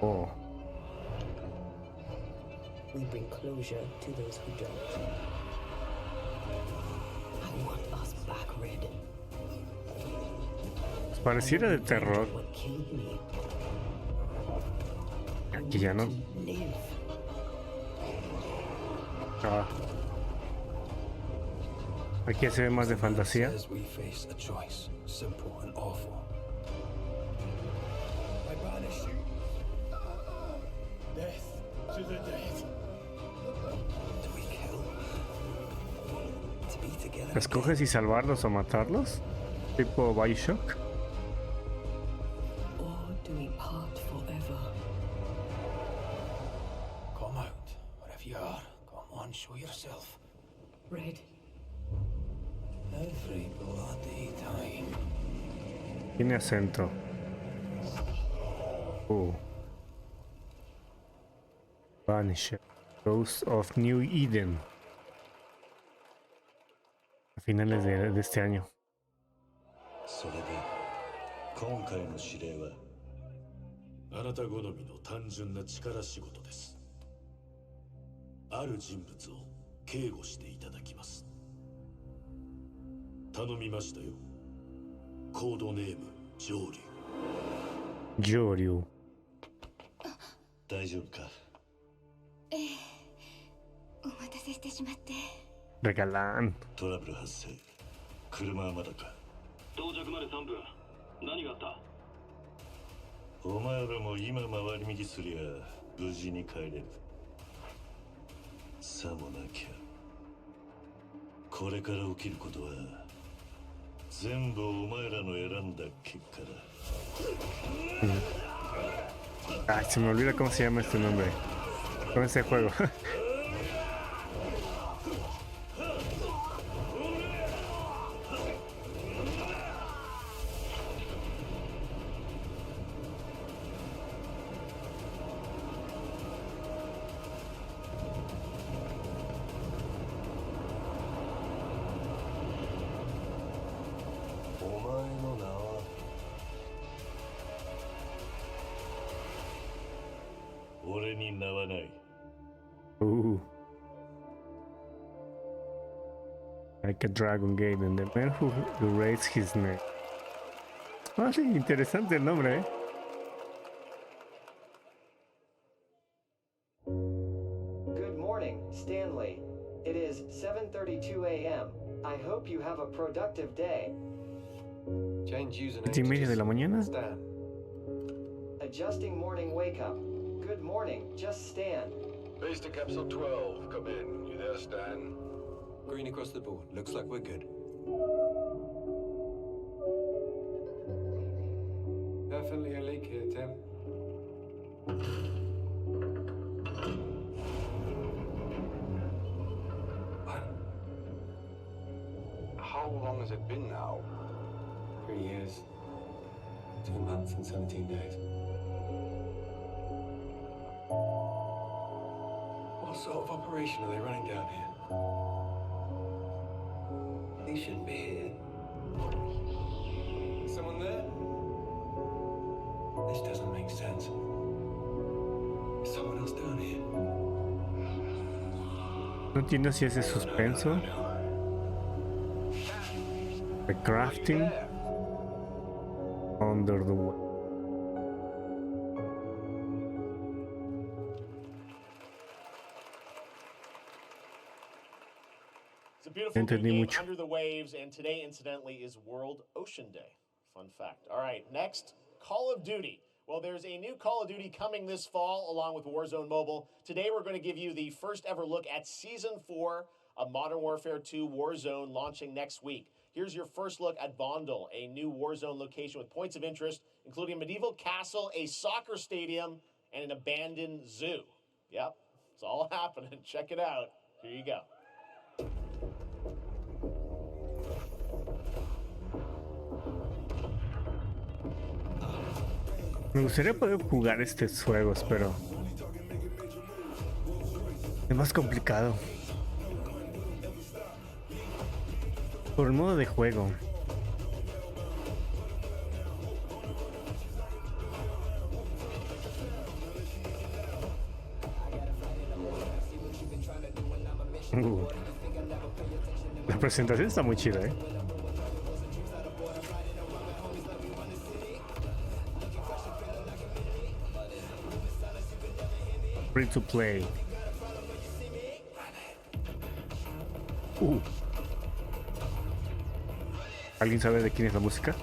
Oh. We bring closure to those who don't. I want us back, Red. Pareciera de terror. What killed me. Aquí ya no. Live. Ah. Aquí se ve más de fantasía. Says we face a choice, simple and awful. I banish you. Death to the dead. Do we kill? To be together. ¿Escoges si salvarlos o matarlos? Tipo Bioshock. Or do we part forever? Come out, wherever you are. Come on, show yourself. Red. Every bloody time. Tiene acento. Vanisher. Ghost of New Eden. A finales de este año. それで今回の指令はあなた好みの単純な力仕事です。ある人物を警護していただきます。頼みましたよ。コードネーム上流。上流。大丈夫か。ええ、お待たせしてしまって。Regalan。トラブル発生。車はまだか。到着まで3分。何があった？お前らも今回り右すりゃ無事に帰れる。さもなきゃこれから起きることは全部お前らの選んだ結果だ。Ay, se me olvida cómo se llama este nombre. Con ese juego. Like a dragon gate and the man who raised his neck. Ah, sí, interesante el nombre, ¿eh? Good morning, Stanley. It is 7:32 a.m. I hope you have a productive day. Change username. 7:30 de la mañana. Stan. Adjusting morning wake up. Good morning, just Stan. Base to capsule 12. Come in. You there, Stan? Green across the board. Looks like we're good. Definitely a leak here, Tim. How long has it been now? 3 years. 2 months and 17 days. What sort of operation are they running down here? He shouldn't be here. Is someone there? This doesn't make sense. Is someone else down here? No entiendo si ese suspenso. The crafting. Under the way. It's a beautiful new game, Under the Waves, and today, incidentally, is World Ocean Day. Fun fact. All right, next, Call of Duty. Well, there's a new Call of Duty coming this fall, along with Warzone Mobile. Today, we're going to give you the first ever look at Season 4 of Modern Warfare 2 Warzone, launching next week. Here's your first look at Vondel, a new Warzone location with points of interest, including a medieval castle, a soccer stadium, and an abandoned zoo. Yep, it's all happening. Check it out. Here you go. Me gustaría poder jugar estos juegos, pero es más complicado. Por el modo de juego. La presentación está muy chida, ¿eh? Free to play. ¿Alguien sabe de quién es la música?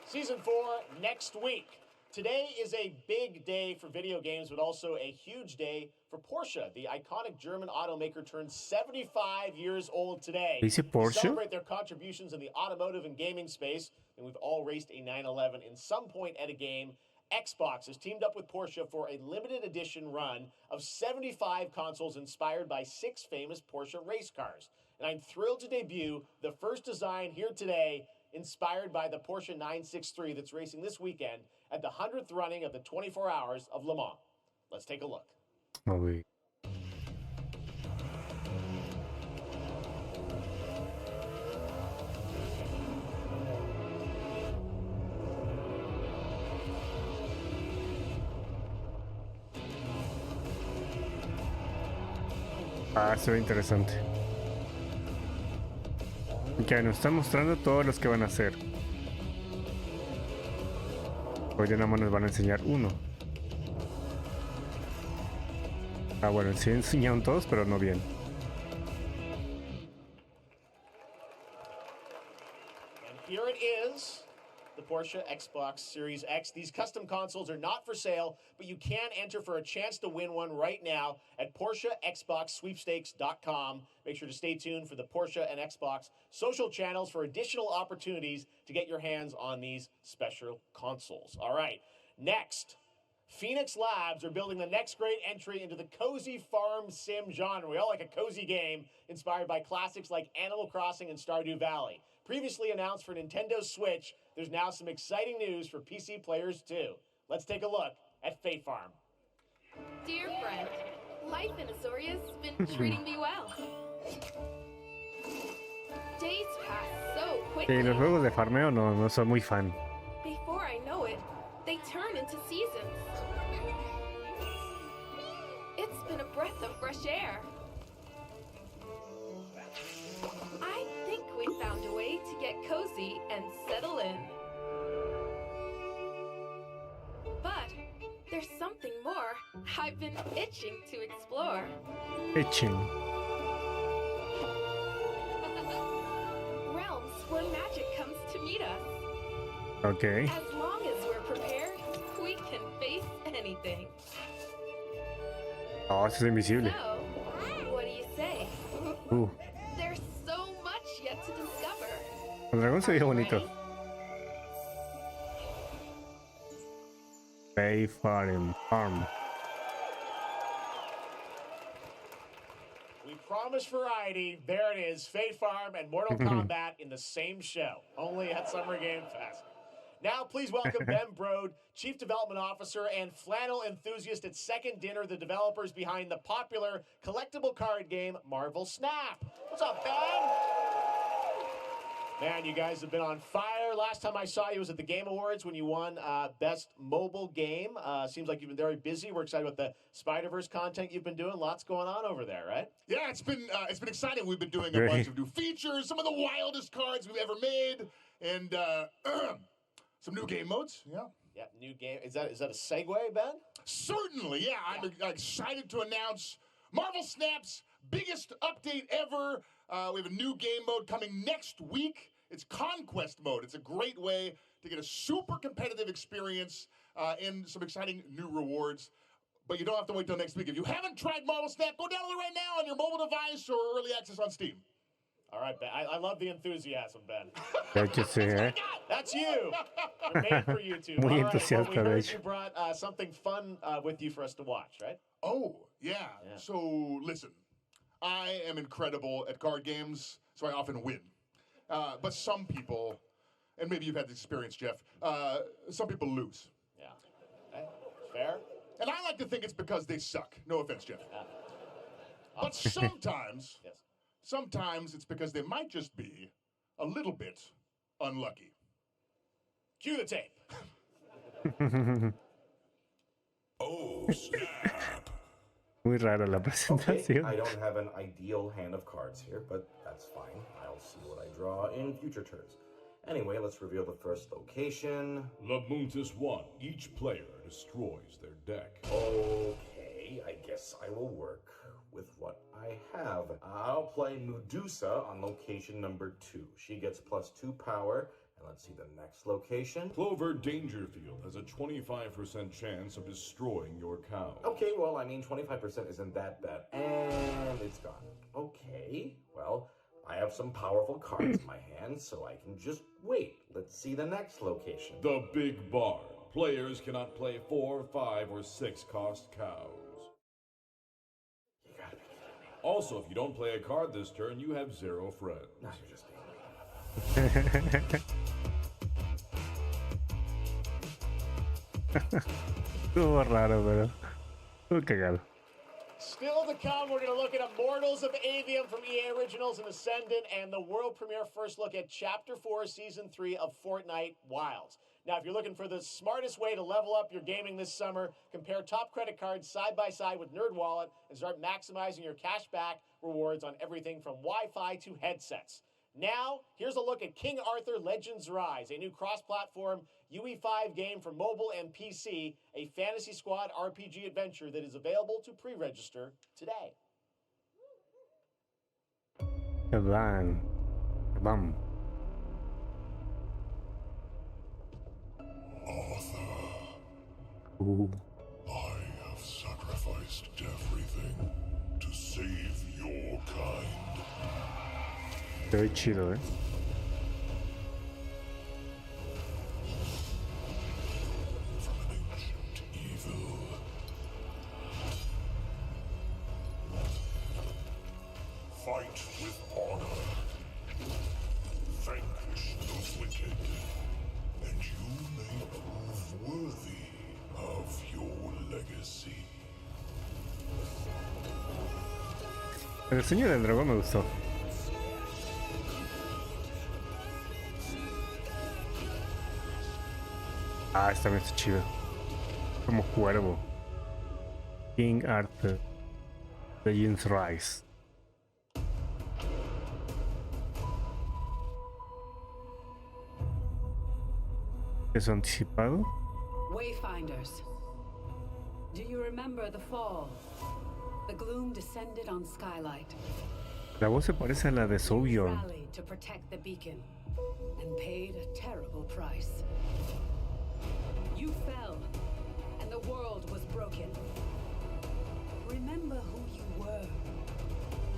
Season 4 next week. Today is a big day for video games, but also a huge day for Porsche. The iconic German automaker turns 75 years old today. Is it Porsche? To celebrate their contributions in the automotive and gaming space, and we've all raced a 911 in some point at a game, Xbox has teamed up with Porsche for a limited edition run of 75 consoles inspired by 6 famous Porsche race cars. And I'm thrilled to debut the first design here today, inspired by the Porsche 963 that's racing this weekend at the 100th running of the 24 Hours of Le Mans. Let's take a look. Oh, wait. Se ve interesante. Ya nos están mostrando todos los que van a hacer. Hoy nada más nos van a enseñar uno. Bueno, sí enseñaron todos, pero no bien. And here it is, the Porsche Xbox Series X. These custom consoles are not for sale, but you can enter for a chance to win one right now at PorscheXboxSweepstakes.com. Make sure to stay tuned for the Porsche and Xbox social channels for additional opportunities to get your hands on these special consoles. All right, next. Phoenix Labs are building the next great entry into the cozy farm sim genre. We all like a cozy game inspired by classics like Animal Crossing and Stardew Valley. Previously announced for Nintendo Switch, there's now some exciting news for PC players too. Let's take a look at Fate Farm. Dear friend, life in Azoria's been treating me well. Days pass so quickly. Los juegos de farmeo no soy muy fan. Before I know it, they turn into seasons. It's been a breath of fresh air. I think we found a way to get cozy and settle in. But there's something more I've been itching to explore. Itching. Realms where magic comes to meet us. Okay. As long as we're prepared, we can face anything. Oh, eso es invisible. So, what do you say? There's so much yet to discover. El dragón se veía bonito. Fate Farm. We promised variety. There it is. Fate Farm and Mortal Kombat in the same show. Only at Summer Game Fest. Now, please welcome Ben Brode, Chief Development Officer and flannel enthusiast at Second Dinner, the developers behind the popular collectible card game Marvel Snap. What's up, Ben? Man, you guys have been on fire. Last time I saw you was at the Game Awards when you won Best Mobile Game. Seems like you've been very busy. We're excited about the Spider-Verse content you've been doing. Lots going on over there, right? Yeah, it's been exciting. We've been doing a bunch of new features, some of the wildest cards we've ever made, and some new game modes. Yeah. Yeah, new game. Is that a segue, Ben? Certainly, yeah. I'm excited to announce Marvel Snap's biggest update ever. We have a new game mode coming next week. It's Conquest mode. It's a great way to get a super competitive experience and some exciting new rewards. But you don't have to wait till next week. If you haven't tried Marvel Snap, go download it right now on your mobile device or early access on Steam. All right, Ben. I love the enthusiasm, Ben. That's you. We're made for you two. Muy All right, entusiasta, we de heard hecho. you brought something fun with you for us to watch, right? Oh, yeah. So, listen. I am incredible at card games, so I often win. But some people, and maybe you've had this experience, Jeff, some people lose. Yeah. Fair? And I like to think it's because they suck. No offense, Jeff. But sometimes, sometimes it's because they might just be a little bit unlucky. Cue the tape. Oh, snap. Muy rara la presentación. I don't have an ideal hand of cards here, but that's fine. I'll see what I draw in future turns. Anyway, let's reveal the first location. Lamuntis 1. Each player destroys their deck. Okay, I guess I will work with what I have. I'll play Medusa on location number 2. She gets +2 power. And let's see the next location. Clover Dangerfield has a 25% chance of destroying your cow. Okay, well, I mean, 25% isn't that bad. And it's gone. Okay, well, I have some powerful cards in my hand, so I can just wait. Let's see the next location. The Big Barn. Players cannot play 4, 5, or 6 cost cows. You gotta be kidding me. Also, if you don't play a card this turn, you have 0 friends. No, you're just being mean. Estuvo raro, pero estuvo cagado. Still to come, we're going to look at Immortals of Avium from EA Originals and Ascendant, and the world premiere first look at Chapter 4, Season 3 of Fortnite Wilds. Now, if you're looking for the smartest way to level up your gaming this summer, compare top credit cards side by side with NerdWallet and start maximizing your cashback rewards on everything from Wi-Fi to headsets. Now, here's a look at King Arthur Legends Rise, a new cross-platform UE5 game for mobile and PC, a Fantasy Squad RPG adventure that is available to pre-register today. Bam. Bam. Arthur, Ooh. I have sacrificed everything to save your kind. Se ve chido, From an ancient evil. Fight with honor. Vanquish the wicked. And you may prove worthy of your legacy. El diseño del dragón me gustó. Ah, esta también está chido. Como cuervo. King Arthur Legends Rise. ¿Es anticipado? Wayfinders. Do you remember the fall? The gloom descended on Skylight. La voz se parece a la de Soulbjorn. Rallied to protect the beacon and paid a terrible price. You fell, and the world was broken. Remember who you were,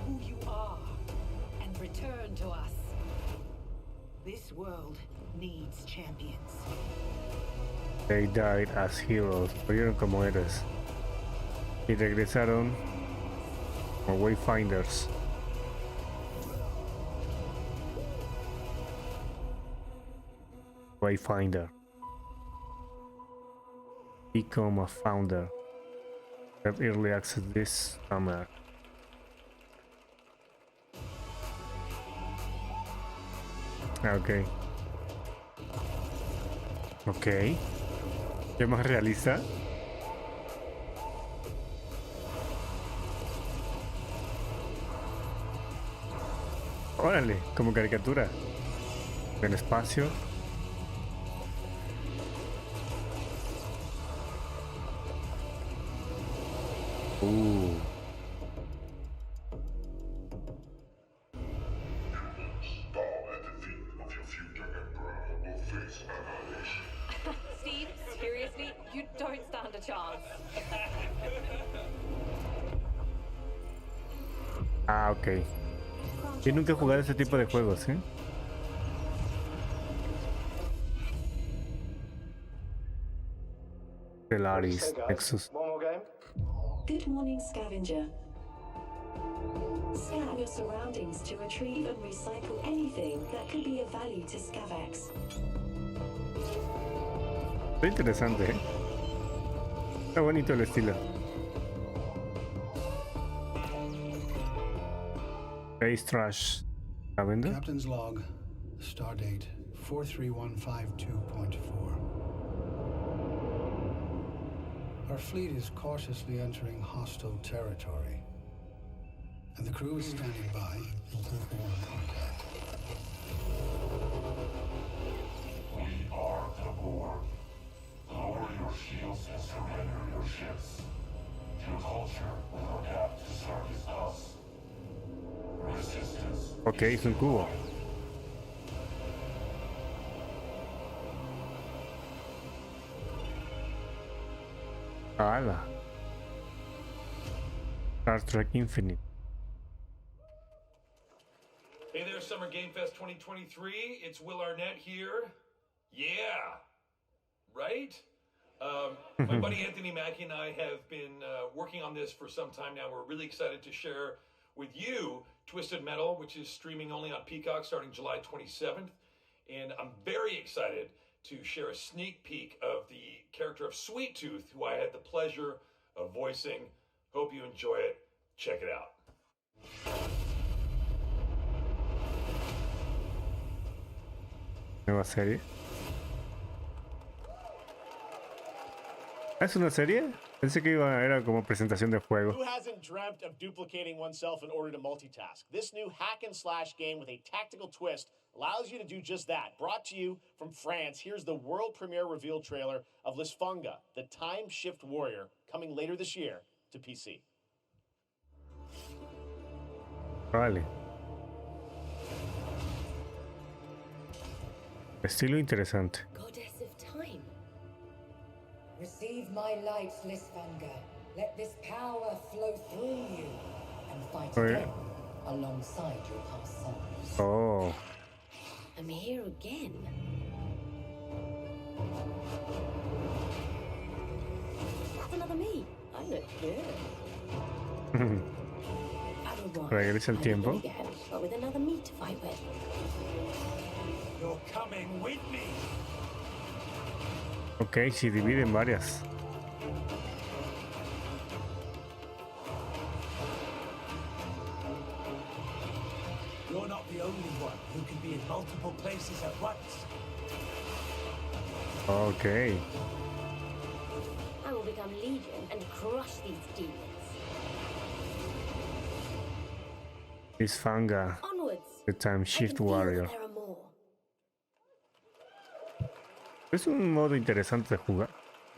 who you are, and return to us. This world needs champions. They died as heroes. Murieron como héroes. Y regresaron como Wayfinders. Wayfinder. Become a founder. Have early access this summer. Ok. Ok. ¿Qué más realista? Órale, como caricatura. En espacio. Steve, seriously, you don't stand a chance. Ah, ok. Yo nunca he jugado ese tipo de juegos, ¿eh? Stellaris, Nexus. One more game? Good morning, scavenger. Scan your surroundings to retrieve and recycle anything that could be of value to Scavax. Está interesante, ¿eh? Está bonito el estilo. Space Trash. ¿La venda? Captain's log, stardate 43152.4. Our fleet is cautiously entering hostile territory, and the crew is standing by until warn contact. We are the Borg. Lower your shields and surrender your ships. Your culture will adapt to service us. Resistance. Ok, es un cubo. ¡Hala! Star Trek Infinite. Hey there, Summer Gamefest 2023. It's Will Arnett here. Yeah, right? My buddy Anthony Mackie and I have been working on this for some time now. We're really excited to share with you Twisted Metal, which is streaming only on Peacock starting July 27th. And I'm very excited to share a sneak peek of the character of Sweet Tooth, who I had the pleasure of voicing. Hope you enjoy it. Check it out. Nueva serie. ¿Es una serie? Pensé que era como presentación de juego. Who hasn't dreamt of duplicating oneself in order to multitask? This new hack and slash game with a tactical twist allows you to do just that. Brought to you from France, here's the world premiere reveal trailer of Lisfunga, the time shift warrior, coming later this year to PC. Vale. Estilo interesante. Goddess of time. Receive my light, Lisfunga. Let this power flow through you and fight again alongside your past selves. Oh. I'm here again. That's another me. I look good. Regresa el tiempo. Again, but with another me to fight with. You're coming with me. Ok, si divide en varias. You're not the only one who can be in multiple places at once. Ok. I will become Legion and crush these demons. Lisfunga, Onwards. the time shift I can feel warrior. there are more. Es un modo interesante de jugar.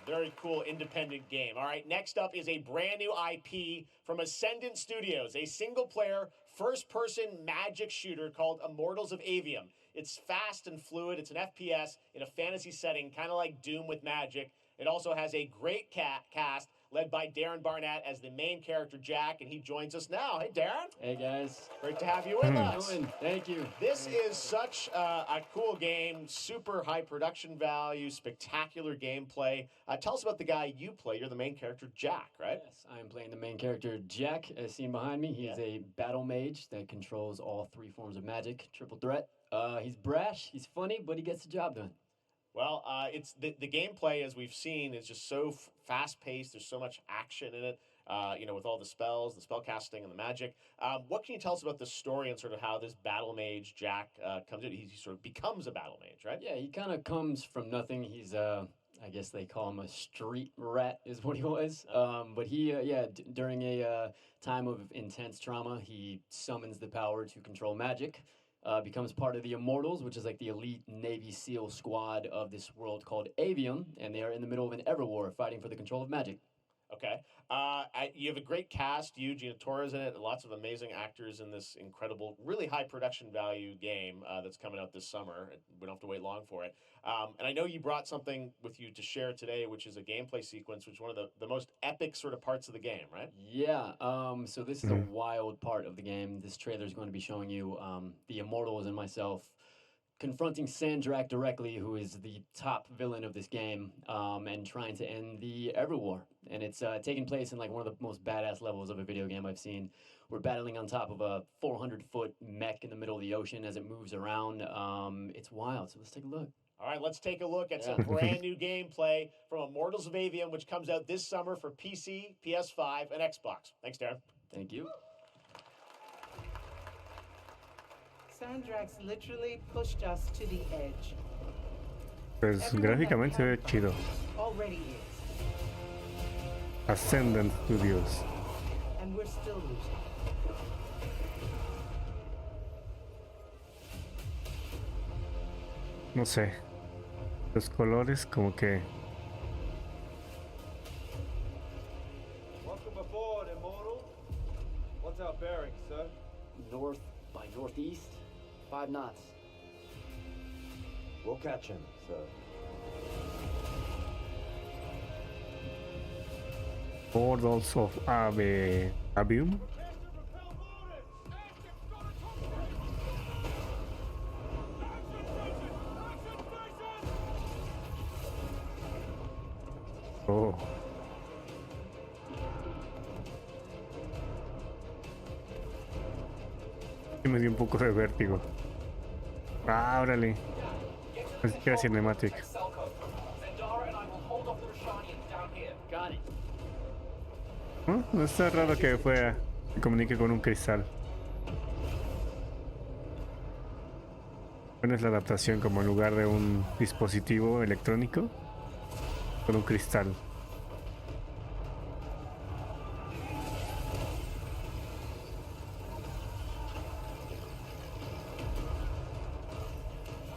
Very cool independent game. All right, next up is a brand new IP from Ascendant Studios, a single-player, first-person magic shooter called Immortals of Avium. It's fast and fluid. It's an FPS in a fantasy setting, kind of like Doom with magic. It also has a great cast led by Darren Barnett as the main character, Jack, and he joins us now. Hey, Darren. Hey, guys. Great to have you with us. Thank you. This is such a cool game, super high production value, spectacular gameplay. Tell us about the guy you play. You're the main character, Jack, right? Yes, I am playing the main character, Jack, as seen behind me. He's a battle mage that controls all three forms of magic, triple threat. He's brash, he's funny, but he gets the job done. Well, it's the gameplay, as we've seen, is just so fast-paced. There's so much action in it, with all the spells, the spell casting, and the magic. What can you tell us about the story and sort of how this battle mage, Jack, comes in? He sort of becomes a battle mage, right? Yeah, he kind of comes from nothing. He's, I guess they call him a street rat is what he was. But he, during a time of intense trauma, he summons the power to control magic. Becomes part of the Immortals, which is like the elite Navy SEAL squad of this world called Avium, and they are in the middle of an Everwar fighting for the control of magic. Okay. You have a great cast. You, Gina Torres in it. Lots of amazing actors in this incredible, really high production value game that's coming out this summer. We don't have to wait long for it. And I know you brought something with you to share today, which is a gameplay sequence, which is one of the most epic sort of parts of the game, right? Yeah. So this is a wild part of the game. This trailer is going to be showing you the Immortals and myself confronting Sandrak directly, who is the top villain of this game, and trying to end the Everwar. And it's taking place in like one of the most badass levels of a video game I've seen. We're battling on top of a 400-foot mech in the middle of the ocean as it moves around. It's wild, so let's take a look. All right, let's take a look at some brand new gameplay from Immortals of Avium, which comes out this summer for PC, PS5, and Xbox. Thanks, Darren. Thank you. Sandrax literally pushed us to the edge. Pues gráficamente se ve chido. Already is. Ascendant Studios. And we're still losing. No sé. Los colores como que... Welcome aboard, Immortal. What's our bearing, sir? North by northeast, 5 knots. We'll catch him, sir. Portals of Avium. Oh. Y me dio un poco de vértigo. Ah, órale. Ni siquiera cinematic. No está raro que se comunique con un cristal. Bueno, es la adaptación como en lugar de un dispositivo electrónico con un cristal.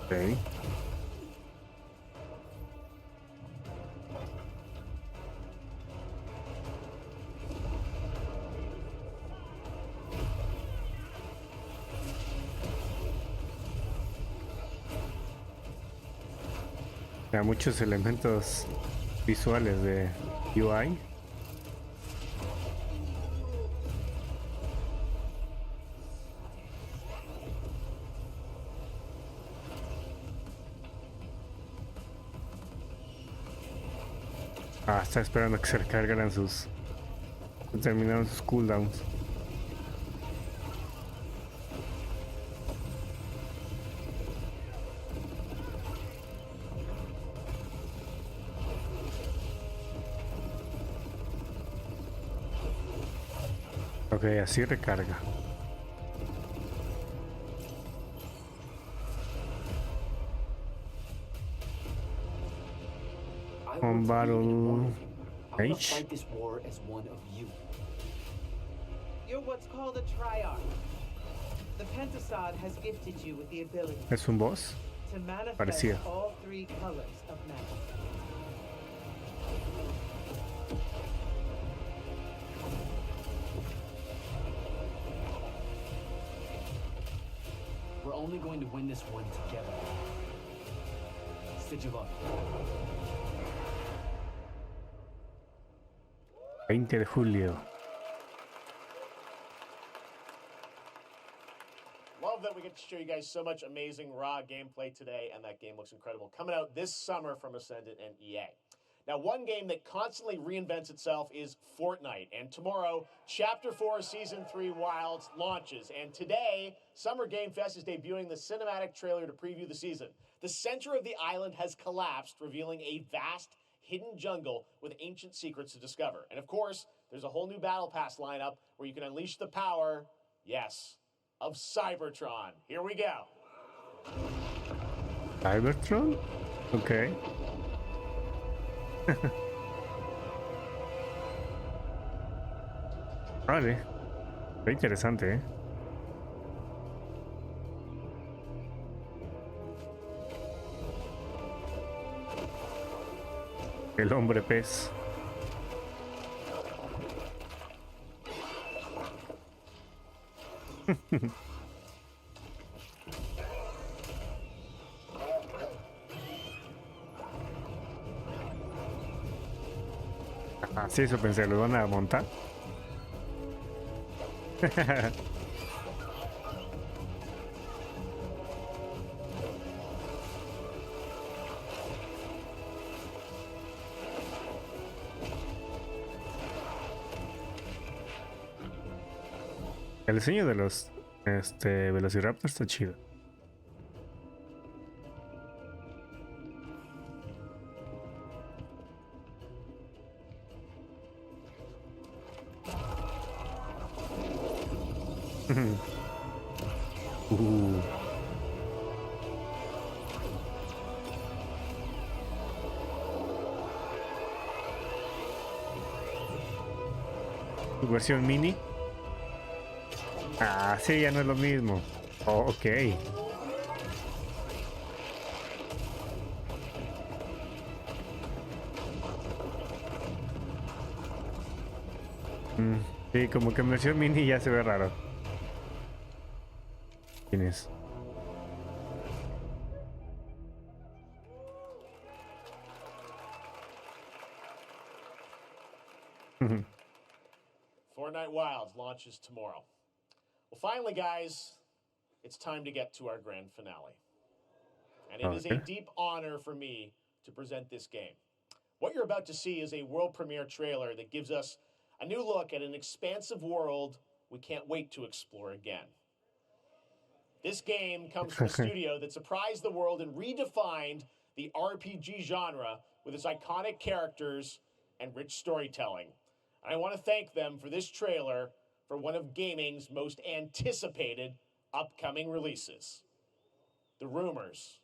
Ok. Hay muchos elementos visuales de UI. Ah, está esperando que se recargaran sus... terminaron sus cooldowns. Ok, así recarga. On battle H. Fight this war as one of you. You're what's called a triarch. The Pentasod has gifted you with the ability ¿Es un boss? to manifest Parecía. all 3 colors of magic. We're only going to win this one together. 20 de julio. Love that we get to show you guys so much amazing raw gameplay today, and that game looks incredible. Coming out this summer from Ascendant and EA. Now, one game that constantly reinvents itself is Fortnite. And tomorrow, Chapter 4, Season 3 Wilds launches. And today, Summer Game Fest is debuting the cinematic trailer to preview the season. The center of the island has collapsed, revealing a vast, hidden jungle with ancient secrets to discover. And of course, there's a whole new Battle Pass lineup where you can unleash the power, yes, of Cybertron. Here we go. Cybertron? Okay. Vale. Qué interesante, ¿eh? El hombre pez. Ah, sí, eso pensé, ¿lo van a montar? El diseño de los Velociraptor está chido. ¿Tu versión mini? Ah, sí, ya no es lo mismo. Oh, ok. Sí, como que en versión mini ya se ve raro. ¿Quién es? Fortnite Wilds launches tomorrow. Well, finally, guys, it's time to get to our grand finale. And it is a deep honor for me to present this game. What you're about to see is a world premiere trailer that gives us a new look at an expansive world we can't wait to explore again. This game comes from a studio that surprised the world and redefined the RPG genre with its iconic characters and rich storytelling. And I want to thank them for this trailer for one of gaming's most anticipated upcoming releases. The rumors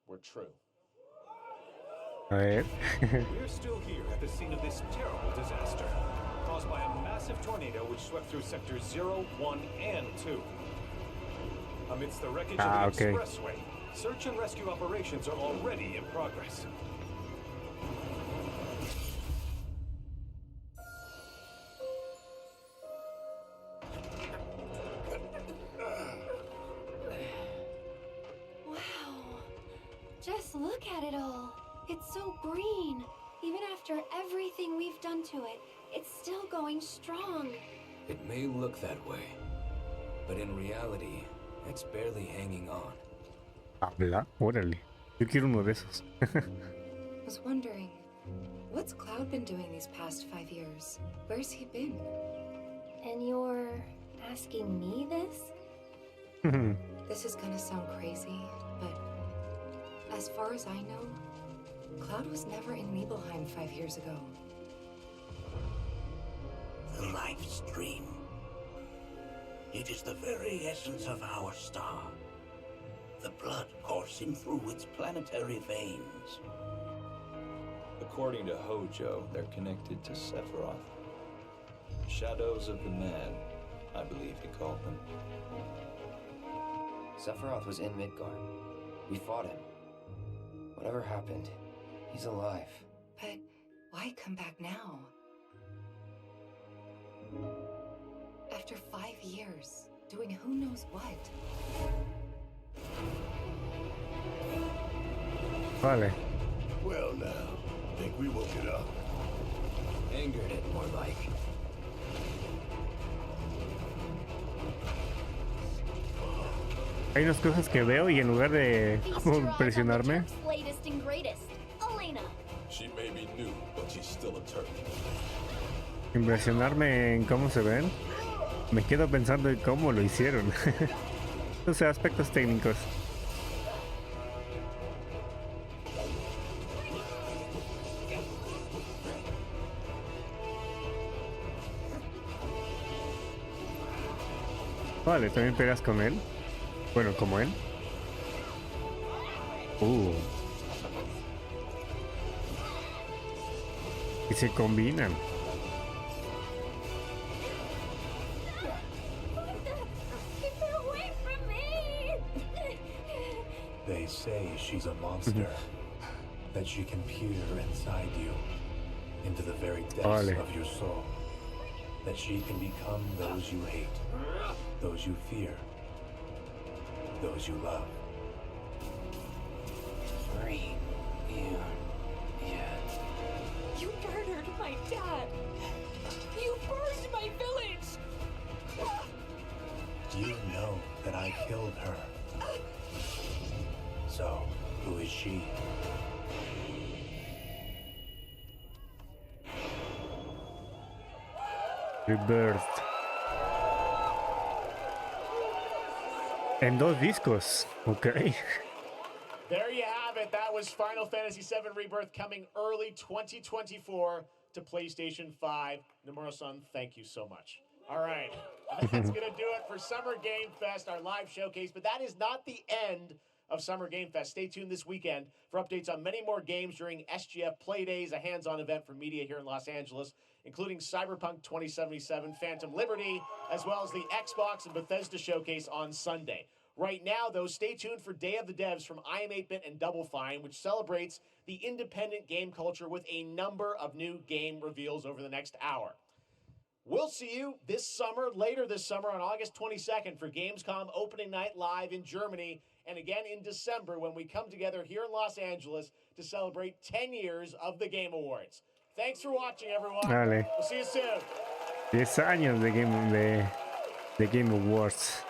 were true. We're still here at the scene of this terrible disaster, caused by a massive tornado which swept through sectors 0, 1, and 2. Amidst the wreckage of the expressway, search and rescue operations are already in progress. Wow. Just look at it all. It's so green. Even after everything we've done to it, it's still going strong. It may look that way, but in reality, it's barely hanging on. Habla, órale. Yo quiero uno de esos. Was wondering, what's Cloud been doing these past 5 years? Where's he been? And you're asking me this? This is gonna sound crazy, but as far as I know, Cloud was never in Nibelheim 5 years ago. The life stream. It is the very essence of our star. The blood coursing through its planetary veins. According to Hojo, they're connected to Sephiroth. Shadows of the Man, I believe he called them. Sephiroth was in Midgard. We fought him. Whatever happened, he's alive. But why come back now? After 5 years, doing who knows what. Vale. Well now, think we woke it up? Angered it, more like. Hay unas cosas que veo y en lugar de como impresionarme, Latest and greatest. Elena. She may be new, but she's still a Turk. impresionarme en cómo se ven, me quedo pensando en cómo lo hicieron. O sea, aspectos técnicos. Vale, también pegas con él. Bueno, como él. Y se combinan. Keep her away from me! They say she's a monster. That she can peer inside you, into the very depths of your soul. That she can become those you hate, those you fear, those you love. Green. Yeah. You murdered my dad. You burned my village. You know that I killed her. So, who is she? Rebirth. En 2 discos, ok. There you have it. That was Final Fantasy VII Rebirth coming early 2024 to PlayStation 5. Nomura-san, thank you so much. All right. That's going to do it for Summer Game Fest, our live showcase. But that is not the end of Summer Game Fest. Stay tuned this weekend for updates on many more games during SGF Play Days, a hands-on event for media here in Los Angeles, including Cyberpunk 2077, Phantom Liberty, as well as the Xbox and Bethesda showcase on Sunday. Right now, though, stay tuned for Day of the Devs from I Am 8-Bit and Double Fine, which celebrates the independent game culture with a number of new game reveals over the next hour. We'll see you later this summer on August 22nd for Gamescom opening night live in Germany, and again in December when we come together here in Los Angeles to celebrate 10 years of the Game Awards. Thanks for watching, everyone. Vale. We'll see you soon. 10 años de Game Awards.